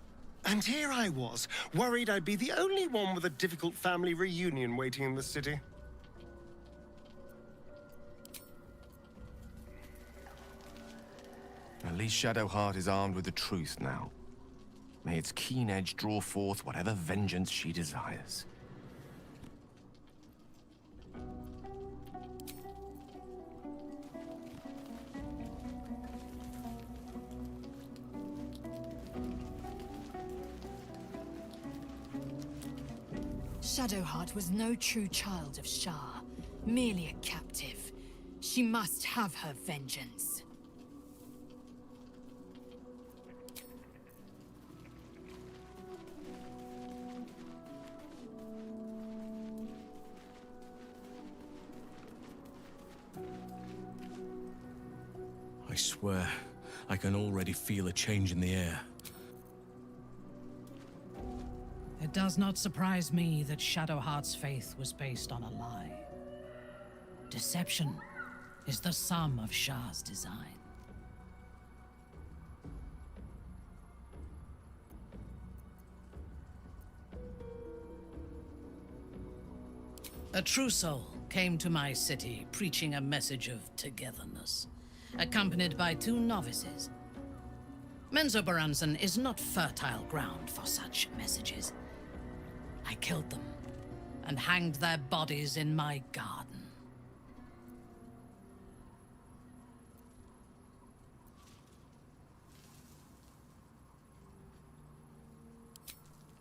And here I was, worried I'd be the only one with a difficult family reunion waiting in the city. At least Shadowheart is armed with the truth now. May its keen edge draw forth whatever vengeance she desires. Shadowheart was no true child of Shah, merely a captive. She must have her vengeance. I swear, I can already feel a change in the air. It does not surprise me that Shadowheart's faith was based on a lie. Deception is the sum of Shah's design. A true soul came to my city preaching a message of togetherness, accompanied by 2 novices. Menzoberranzan is not fertile ground for such messages. I killed them and hanged their bodies in my garden.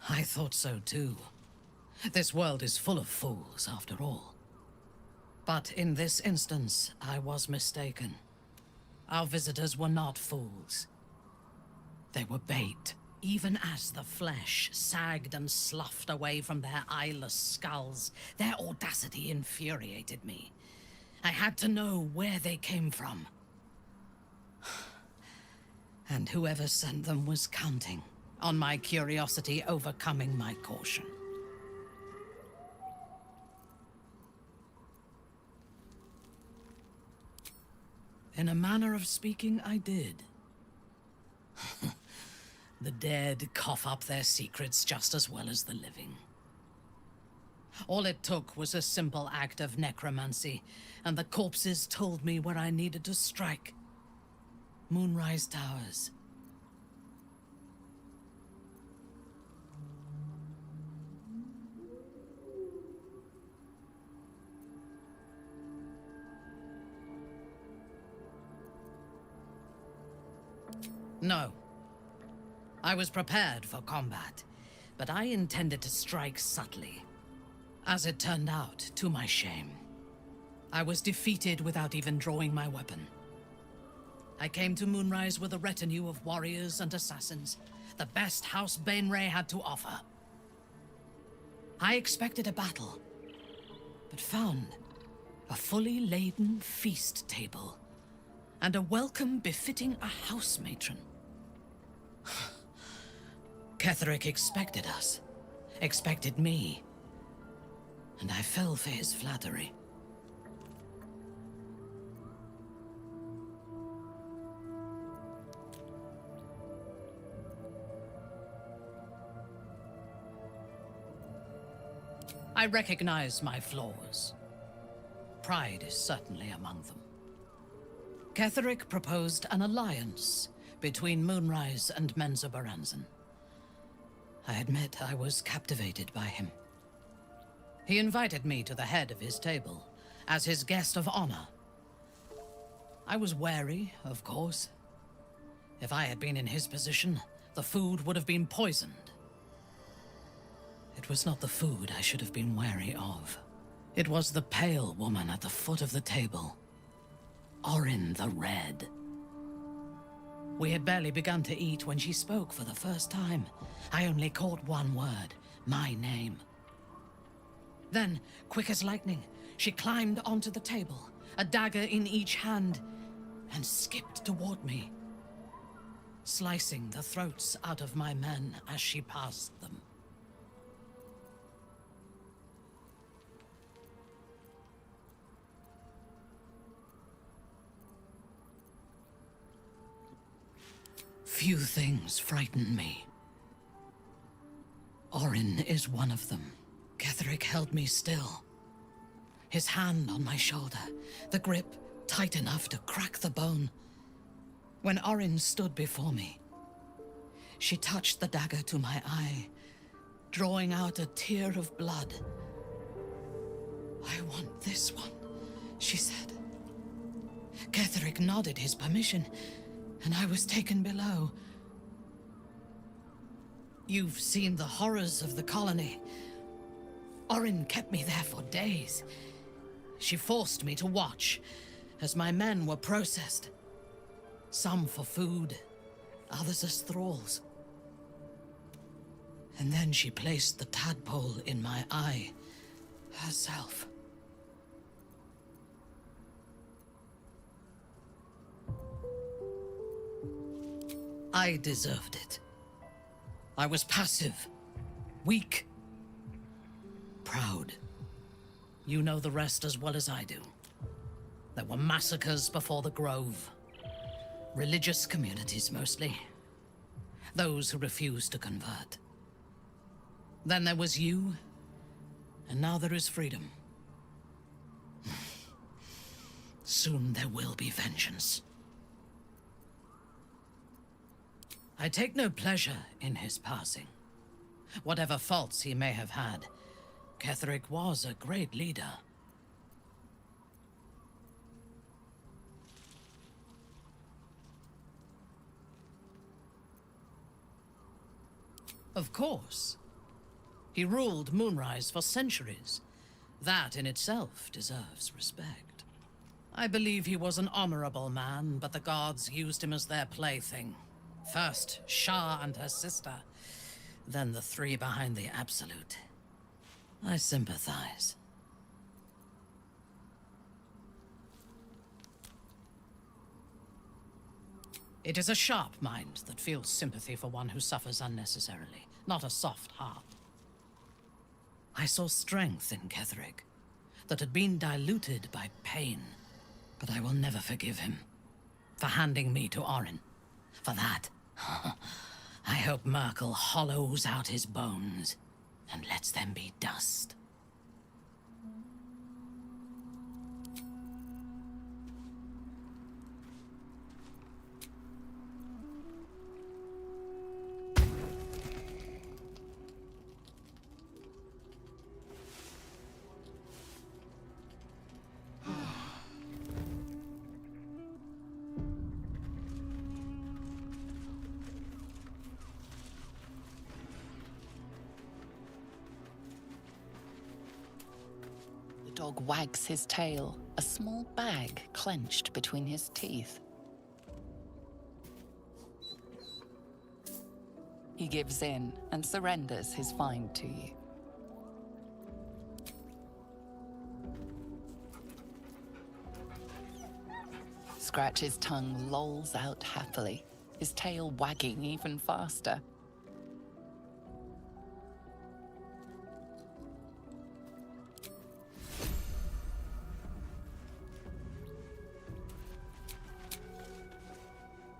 I thought so too. This world is full of fools, after all. But in this instance, I was mistaken. Our visitors were not fools. They were bait. Even as the flesh sagged and sloughed away from their eyeless skulls, their audacity infuriated me. I had to know where they came from. And whoever sent them was counting on my curiosity overcoming my caution. In a manner of speaking, I did. The dead cough up their secrets just as well as the living. All it took was a simple act of necromancy, and the corpses told me where I needed to strike. Moonrise Towers. No. I was prepared for combat, but I intended to strike subtly. As it turned out, to my shame, I was defeated without even drawing my weapon. I came to Moonrise with a retinue of warriors and assassins, the best House Bainray had to offer. I expected a battle, but found a fully laden feast table and a welcome befitting a house matron. Ketheric expected us, expected me, and I fell for his flattery. I recognize my flaws. Pride is certainly among them. Ketheric proposed an alliance between Moonrise and Menzoberranzan. I admit I was captivated by him. He invited me to the head of his table, as his guest of honor. I was wary, of course. If I had been in his position, the food would have been poisoned. It was not the food I should have been wary of. It was the pale woman at the foot of the table. Orin the Red. We had barely begun to eat when she spoke for the first time. I only caught one word, my name. Then, quick as lightning, she climbed onto the table, a dagger in each hand, and skipped toward me, slicing the throats out of my men as she passed them. Few things frighten me. Orin is one of them. Ketheric held me still. His hand on my shoulder, the grip tight enough to crack the bone. When Orin stood before me, she touched the dagger to my eye, drawing out a tear of blood. "I want this one," she said. Ketheric nodded his permission, and I was taken below. You've seen the horrors of the colony. Orin kept me there for days. She forced me to watch as my men were processed. Some for food, others as thralls. And then she placed the tadpole in my eye herself. I deserved it. I was passive, weak, proud. You know the rest as well as I do. There were massacres before the Grove. Religious communities, mostly. Those who refused to convert. Then there was you, and now there is freedom. Soon there will be vengeance. I take no pleasure in his passing. Whatever faults he may have had, Ketheric was a great leader. Of course. He ruled Moonrise for centuries. That in itself deserves respect. I believe he was an honorable man, but the gods used him as their plaything. First, Shah and her sister, then the three behind the Absolute. I sympathize. It is a sharp mind that feels sympathy for one who suffers unnecessarily, not a soft heart. I saw strength in Ketheric that had been diluted by pain, but I will never forgive him. for handing me to Orin. For that, I hope Merkel hollows out his bones and lets them be dust. The dog wags his tail, a small bag clenched between his teeth. He gives in and surrenders his find to you. Scratch's tongue lolls out happily, his tail wagging even faster.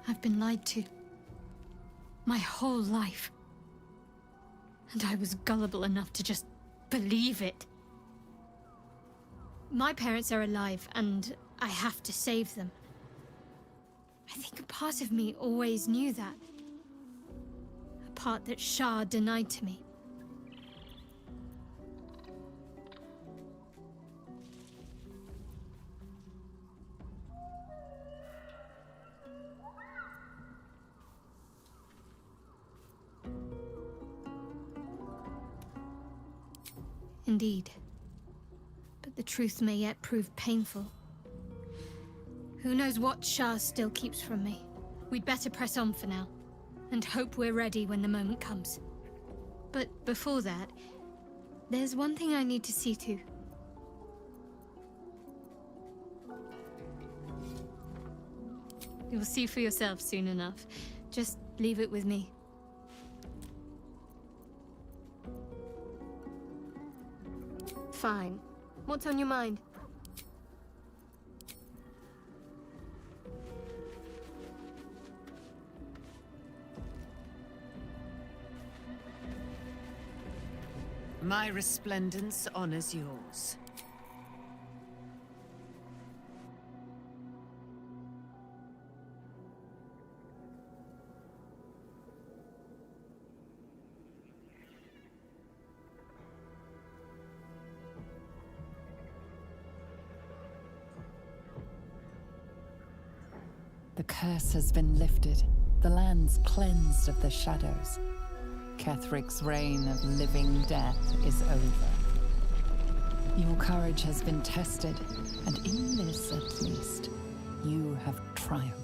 I've been lied to. My whole life. And I was gullible enough to just believe it. My parents are alive, and I have to save them. I think a part of me always knew that. A part that Shah denied to me. Indeed. But the truth may yet prove painful. Who knows what Shah still keeps from me? We'd better press on for now, and hope we're ready when the moment comes. But before that, there's one thing I need to see to. You'll see for yourself soon enough. Just leave it with me. Fine. What's on your mind? My resplendence honors yours. The curse has been lifted, the land's cleansed of the shadows. Kethric's reign of living death is over. Your courage has been tested, and in this at least, you have triumphed.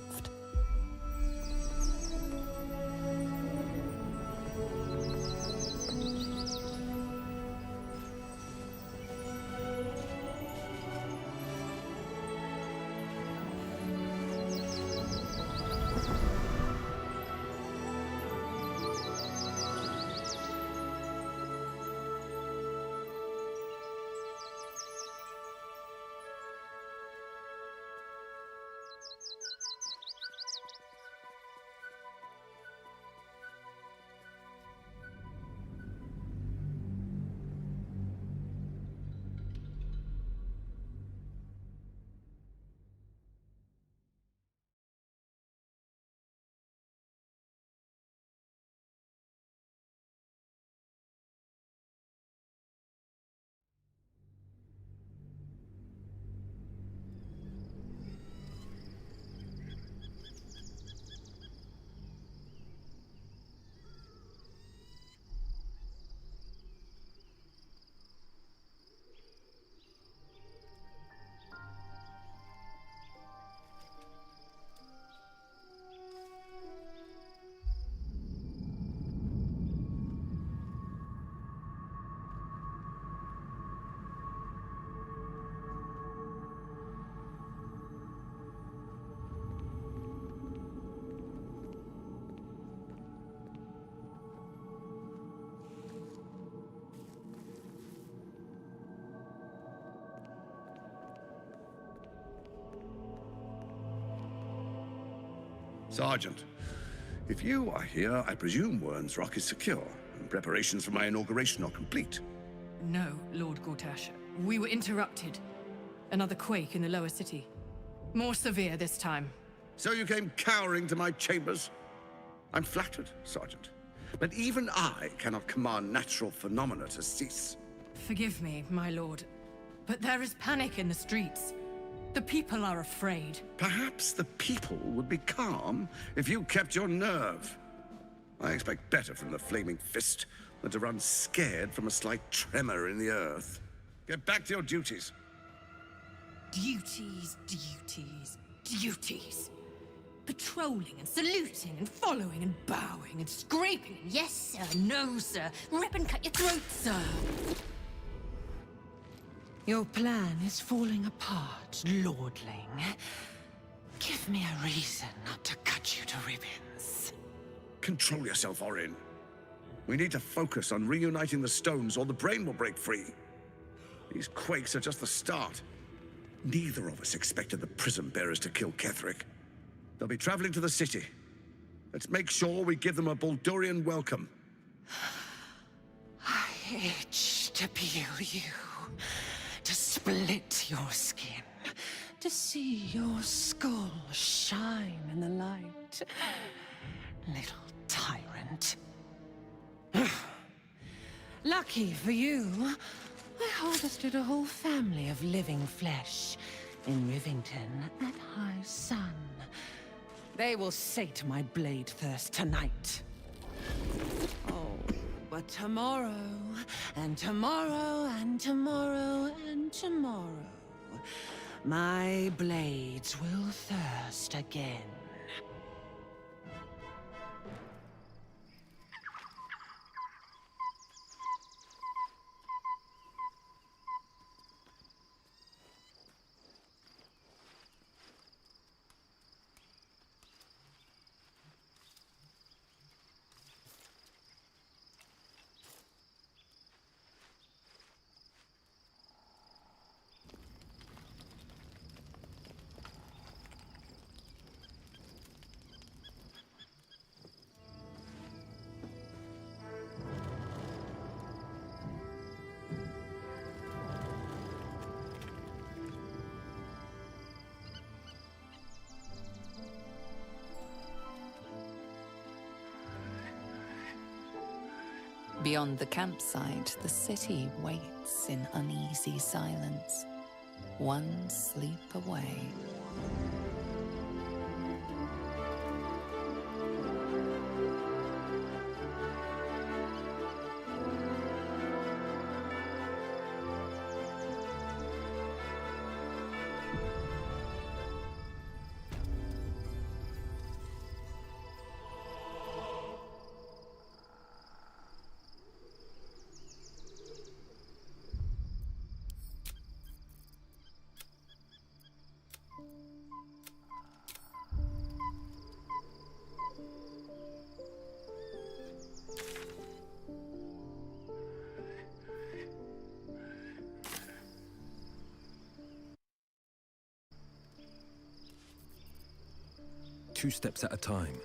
Sergeant, if you are here, I presume Wern's Rock is secure, and preparations for my inauguration are complete. No, Lord Gortash. We were interrupted. Another quake in the lower city. More severe this time. So you came cowering to my chambers? I'm flattered, Sergeant. But even I cannot command natural phenomena to cease. Forgive me, my lord, but there is panic in the streets. The people are afraid. Perhaps the people would be calm if you kept your nerve. I expect better from the Flaming Fist than to run scared from a slight tremor in the earth. Get back to your duties. Duties, duties, duties. Patrolling and saluting and following and bowing and scraping. Yes, sir. No, sir. Rip and cut your throat, sir. Your plan is falling apart, lordling. Give me a reason not to cut you to ribbons. Control yourself, Orin. We need to focus on reuniting the stones or the brain will break free. These quakes are just the start. Neither of us expected the Prism Bearers to kill Ketheric. They'll be traveling to the city. Let's make sure we give them a Baldurian welcome. I itch to peel you, to split your skin, to see your skull shine in the light. Little tyrant. Lucky for you, I harvested a whole family of living flesh in Rivington at high sun. They will sate my blade thirst tonight. Oh, but tomorrow, and tomorrow, and tomorrow, and tomorrow, my blades will thirst again. Beyond the campsite, the city waits in uneasy silence, one sleep away. Two steps at a time.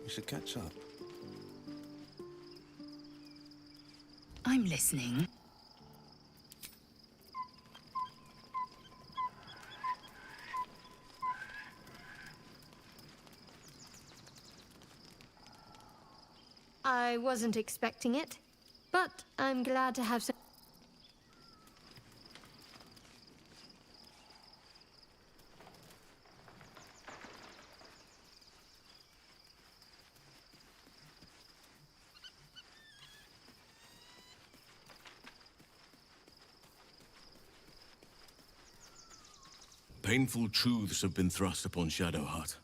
We should catch up. I'm listening. I wasn't expecting it, but I'm glad to have some. Painful truths have been thrust upon Shadowheart.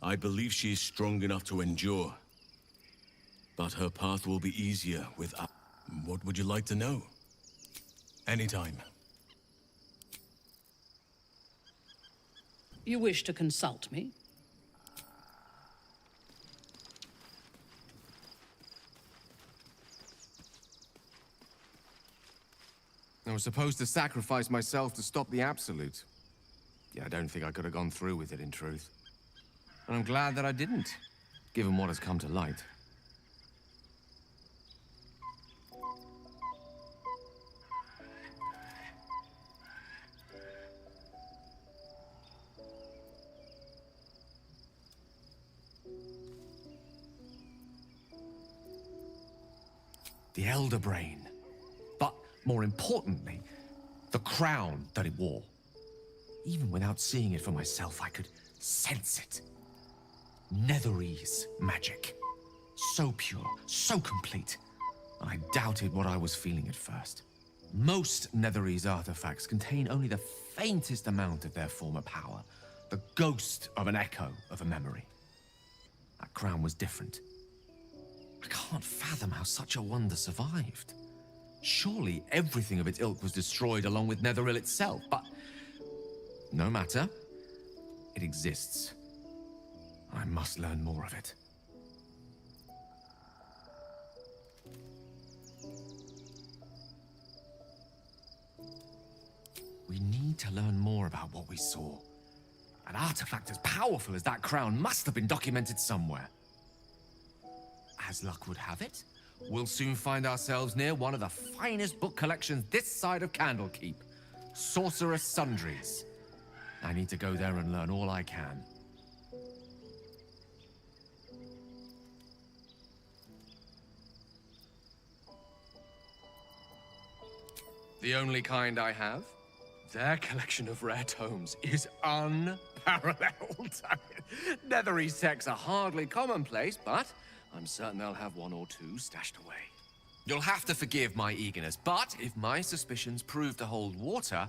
I believe she is strong enough to endure. But her path will be easier without... What would you like to know? Anytime. You wish to consult me? I was supposed to sacrifice myself to stop the Absolute. Yeah, I don't think I could have gone through with it, in truth. And I'm glad that I didn't, given what has come to light. The Elder Brain. But more importantly, the crown that it wore. Even without seeing it for myself, I could sense it. Netherese magic. So pure, so complete. And I doubted what I was feeling at first. Most Netherese artifacts contain only the faintest amount of their former power. The ghost of an echo of a memory. That crown was different. I can't fathom how such a wonder survived. Surely everything of its ilk was destroyed along with Netheril itself, but no matter. It exists. I must learn more of it. We need to learn more about what we saw. An artifact as powerful as that crown must have been documented somewhere. As luck would have it, we'll soon find ourselves near one of the finest book collections this side of Candlekeep. Sorcerous Sundries. I need to go there and learn all I can. The only kind I have? Their collection of rare tomes is unparalleled. Netherese texts are hardly commonplace, but I'm certain they'll have one or two stashed away. You'll have to forgive my eagerness, but if my suspicions prove to hold water,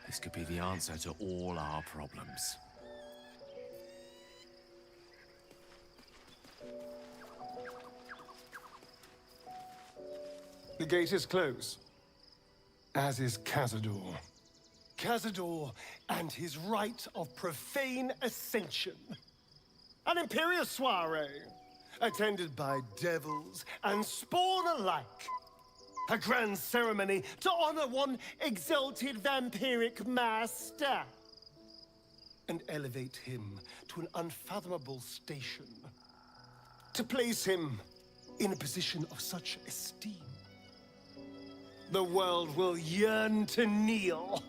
this could be the answer to all our problems. The gate is closed, as is Cazador. Cazador and his rite of profane ascension. An imperial soiree, attended by devils and spawn alike. A grand ceremony to honor one exalted vampiric master. And elevate him to an unfathomable station. To place him in a position of such esteem. The world will yearn to kneel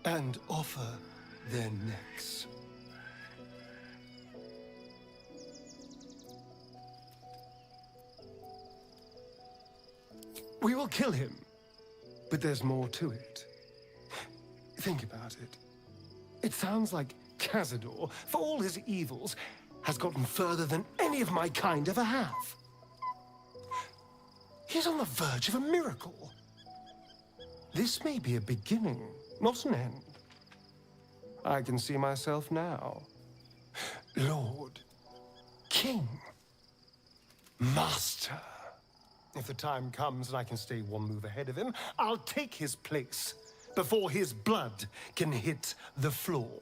and offer their necks. We will kill him, but there's more to it. Think about it. It sounds like Cazador, for all his evils, has gotten further than any of my kind ever have. He's on the verge of a miracle. This may be a beginning, not an end. I can see myself now. Lord, King, Master. If the time comes and I can stay one move ahead of him, I'll take his place before his blood can hit the floor.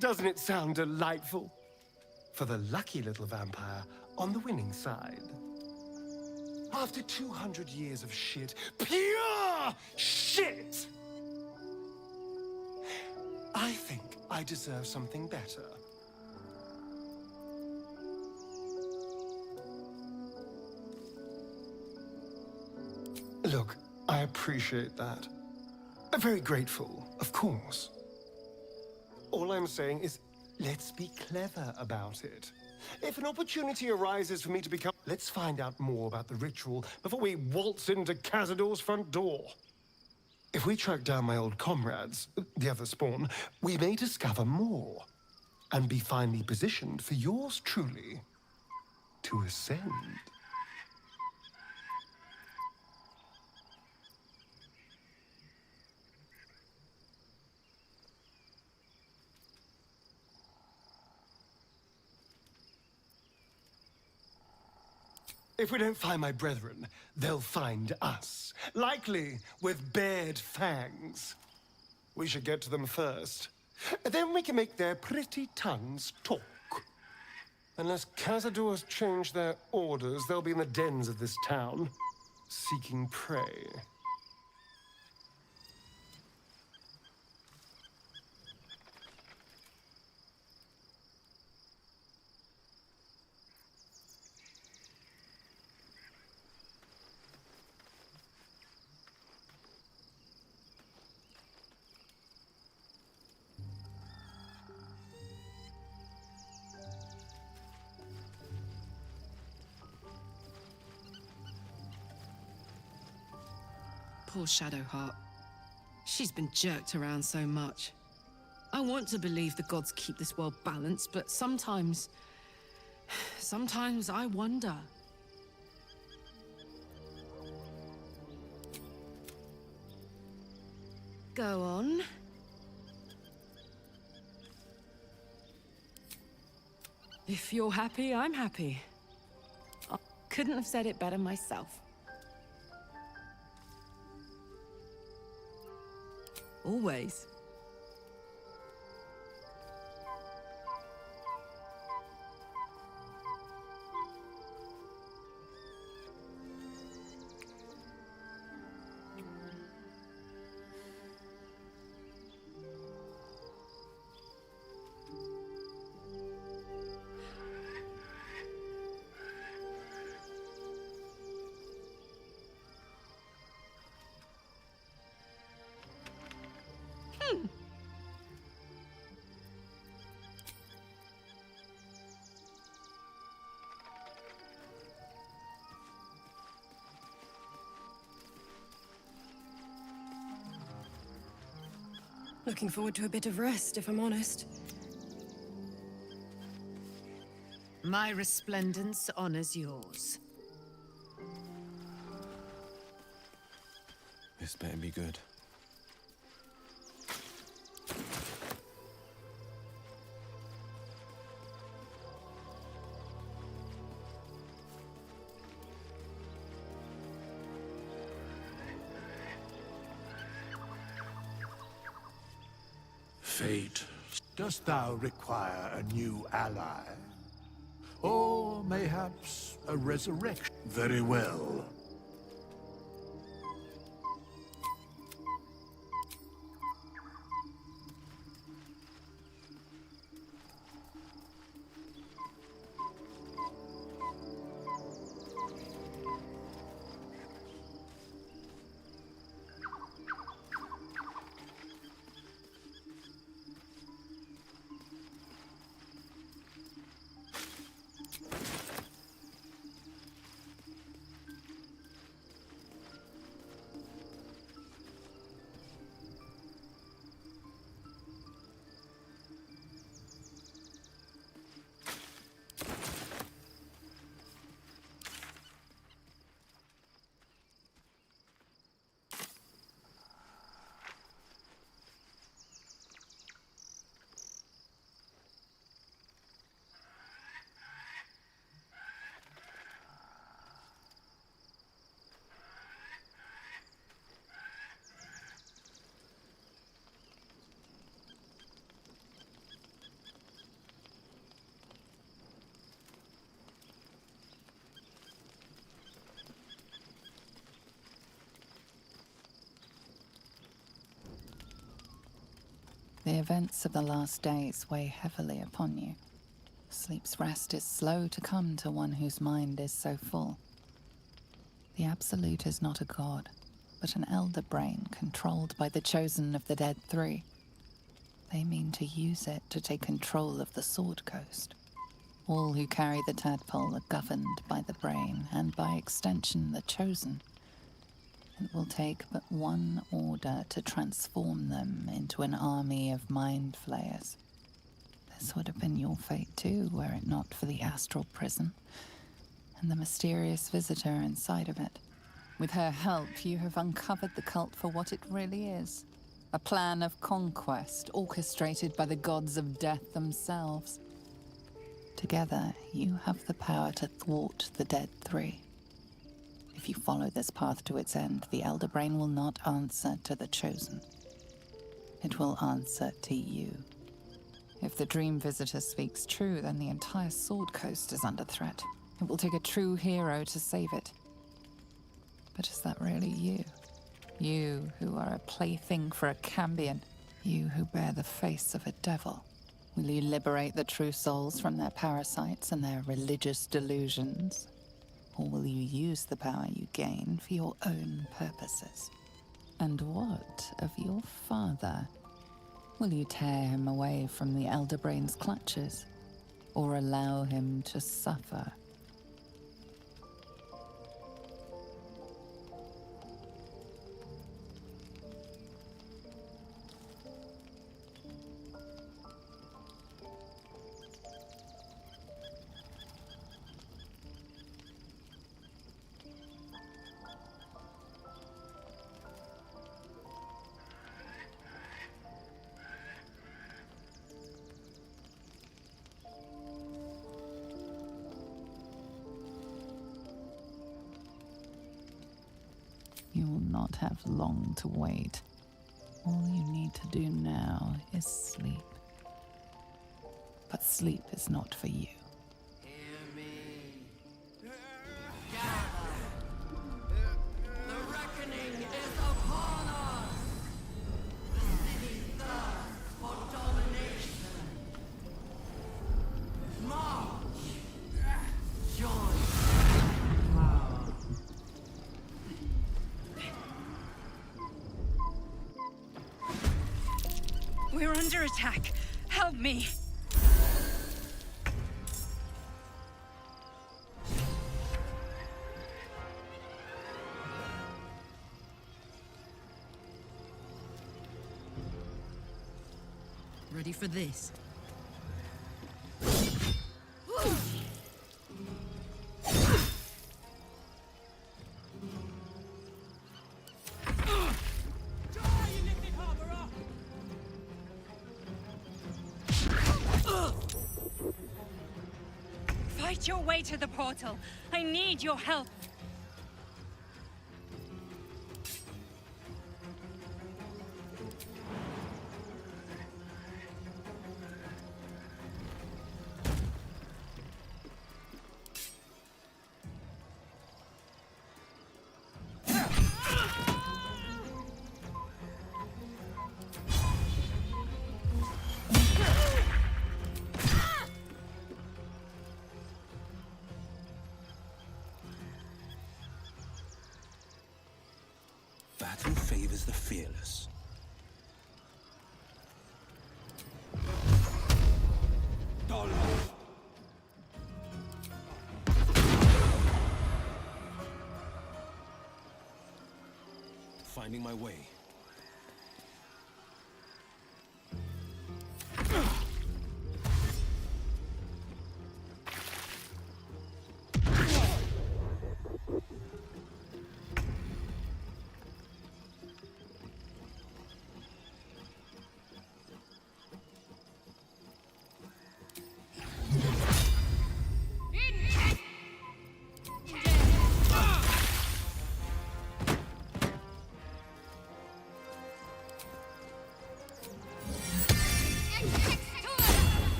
Doesn't it sound delightful? for the lucky little vampire on the winning side. After 200 years of shit, pure shit, I think I deserve something better. Look, I appreciate that. I'm very grateful, of course. All I'm saying is, let's be clever about it. If an opportunity arises for me to become... Let's find out more about the ritual before we waltz into Cazador's front door. If we track down my old comrades, the other spawn, we may discover more and be finely positioned for yours truly to ascend. If we don't find my brethren, they'll find us. Likely with bared fangs. We should get to them first. Then we can make their pretty tongues talk. Unless Cazador's changed their orders, they'll be in the dens of this town, seeking prey. Poor Shadowheart. She's been jerked around so much. I want to believe the gods keep this world balanced, but sometimes I wonder. Go on. If you're happy, I'm happy. I couldn't have said it better myself. Always. Looking forward to a bit of rest, if I'm honest. My resplendence honors yours. This better be good. Fate, dost thou require a new ally? Or mayhaps a resurrection? Very well. events of the last days weigh heavily upon you. Sleep's rest is slow to come to one whose mind is so full. The Absolute is not a god, but an elder brain controlled by the chosen of the Dead Three. They mean to use it to take control of the Sword Coast. All who carry the tadpole are governed by the brain, and by extension the chosen. It will take but one order to transform them into an army of mind flayers. This would have been your fate too, were it not for the astral prison and the mysterious visitor inside of it. With her help, you have uncovered the cult for what it really is. A plan of conquest orchestrated by the gods of death themselves. Together, you have the power to thwart the Dead Three. If you follow this path to its end, the Elder Brain will not answer to the Chosen. It will answer to you. If the Dream Visitor speaks true, then the entire Sword Coast is under threat. It will take a true hero to save it. But is that really you? You who are a plaything for a Cambion. You who bear the face of a devil. Will you liberate the true souls from their parasites and their religious delusions? Or will you use the power you gain for your own purposes? And what of your father? Will you tear him away from the Elder Brain's clutches? Or allow him to suffer? You will not have long to wait. All you need to do now is sleep. But sleep is not for you. We're under attack. Help me. Ready for this? Fight your way to the portal. I need your help. Battle favors the fearless. Finding my way.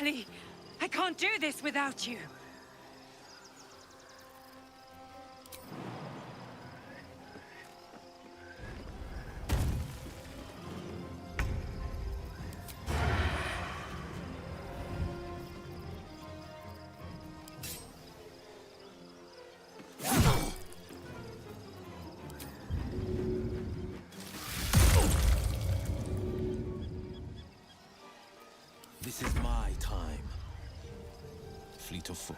Ellie, I can't do this without you. This is my time. Fleet of foot.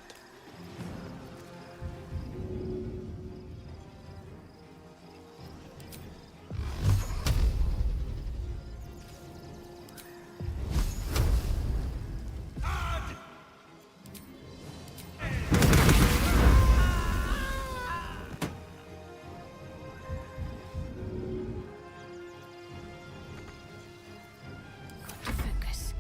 Focus.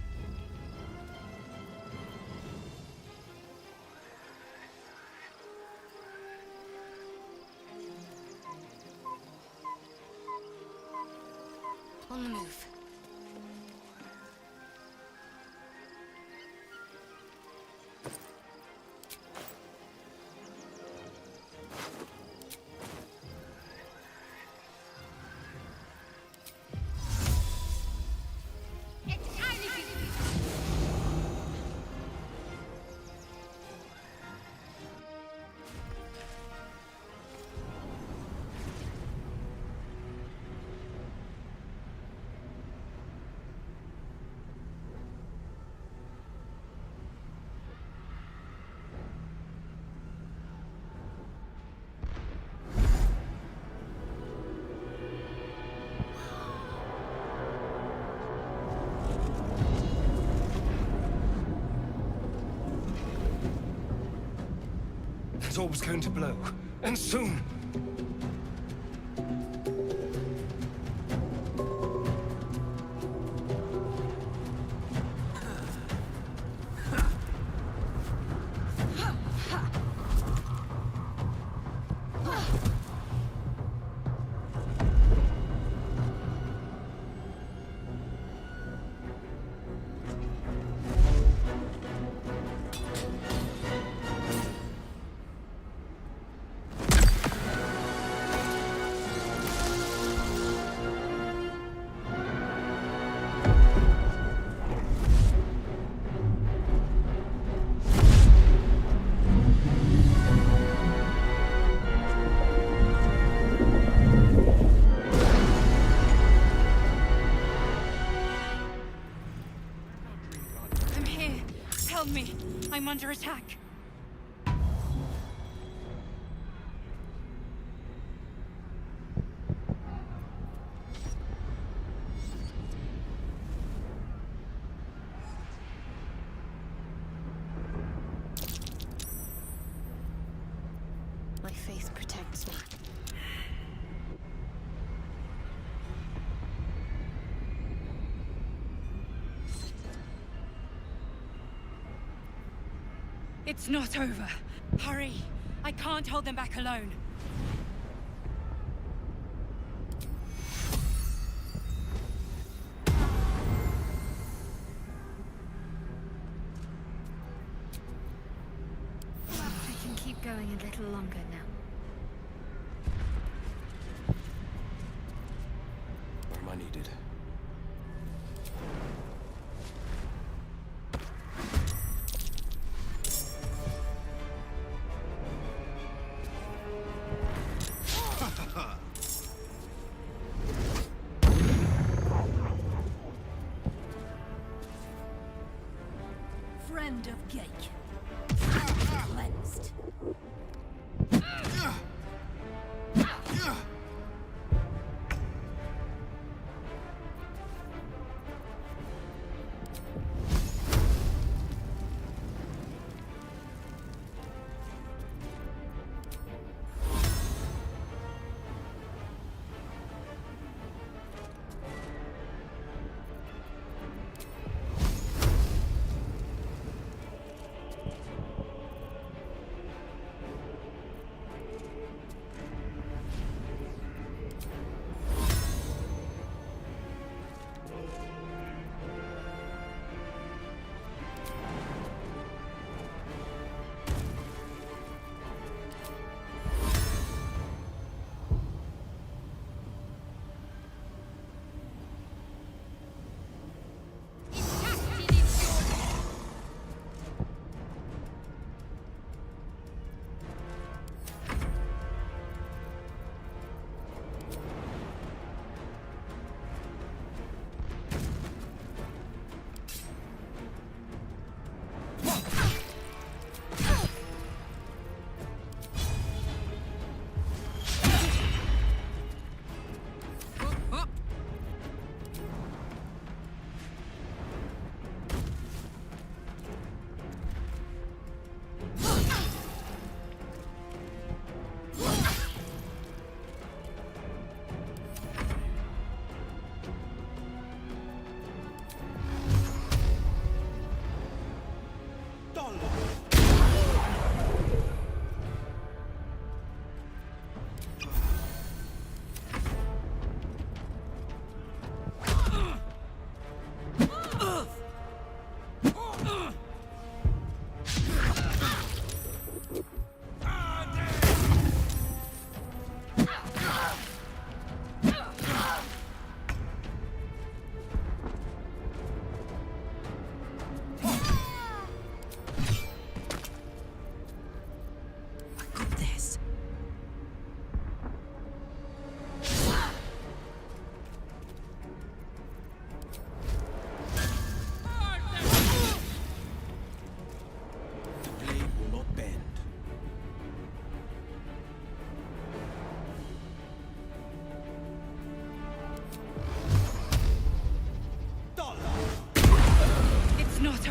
On the move. That orb's going to blow, and soon. I'm here. Help me. I'm under attack. My faith protects me. It's not over. Hurry. I can't hold them back alone. I can keep going a little longer now. Where am I needed? Friend of GOKU. Cleansed.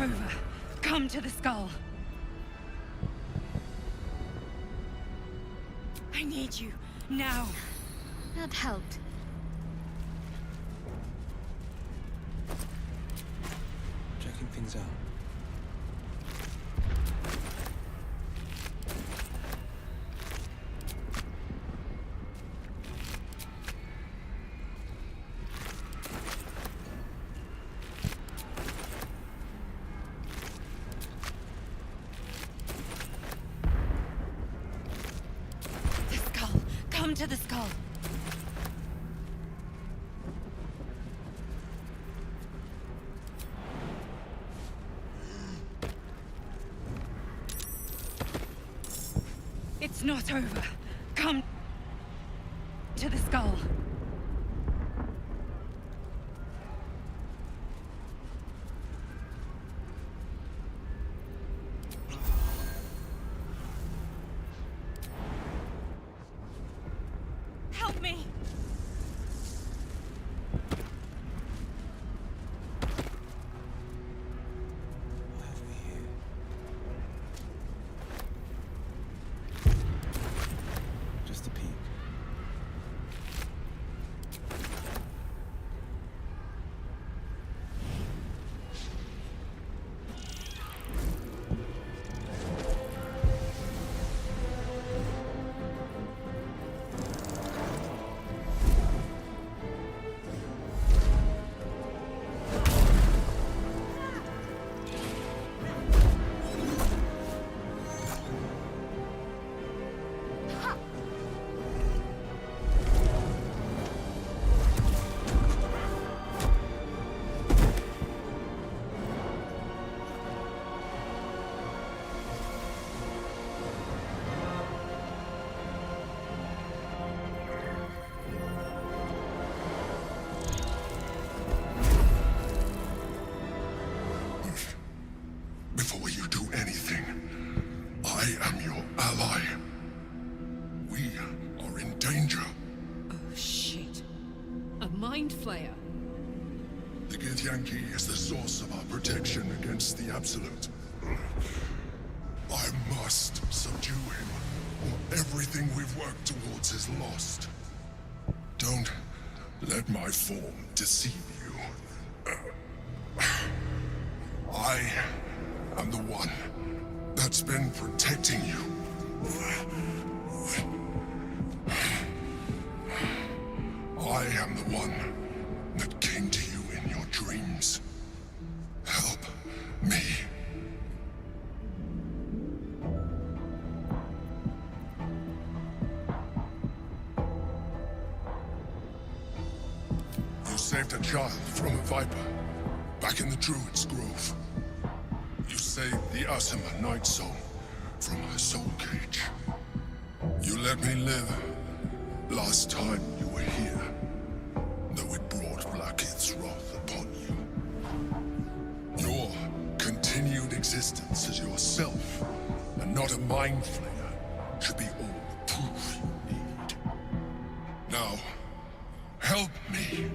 over. Come to the skull. I need you, now. That helped. Checking things out. The skull. Come to the skull. It's not over. Come to the skull. Help me! Just a peek. Before you do anything, I am your ally. We are in danger. Oh, shit. A mind flayer. The Githyanki is the source of our protection against the Absolute. I must subdue him, or everything we've worked towards is lost. Don't let my form deceive you. I am the one that's been protecting you. I am the one that came to you in your dreams. Help me. You saved a child from a viper back in the Druid's Grove. You saved the Asima Night Soul from her soul cage. You let me live last time you were here, though it brought Blackith's wrath upon you. Your continued existence as yourself, and not a mind flayer, should be all the proof you need. Now, help me.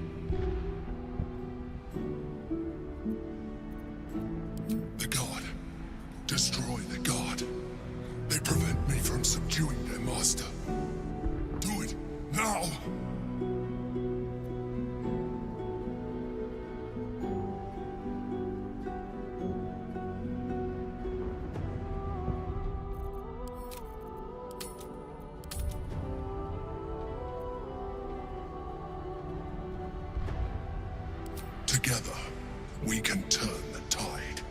The God. Destroy the God. They prevent me from subduing their master. Do it now! Together, we can turn the tide.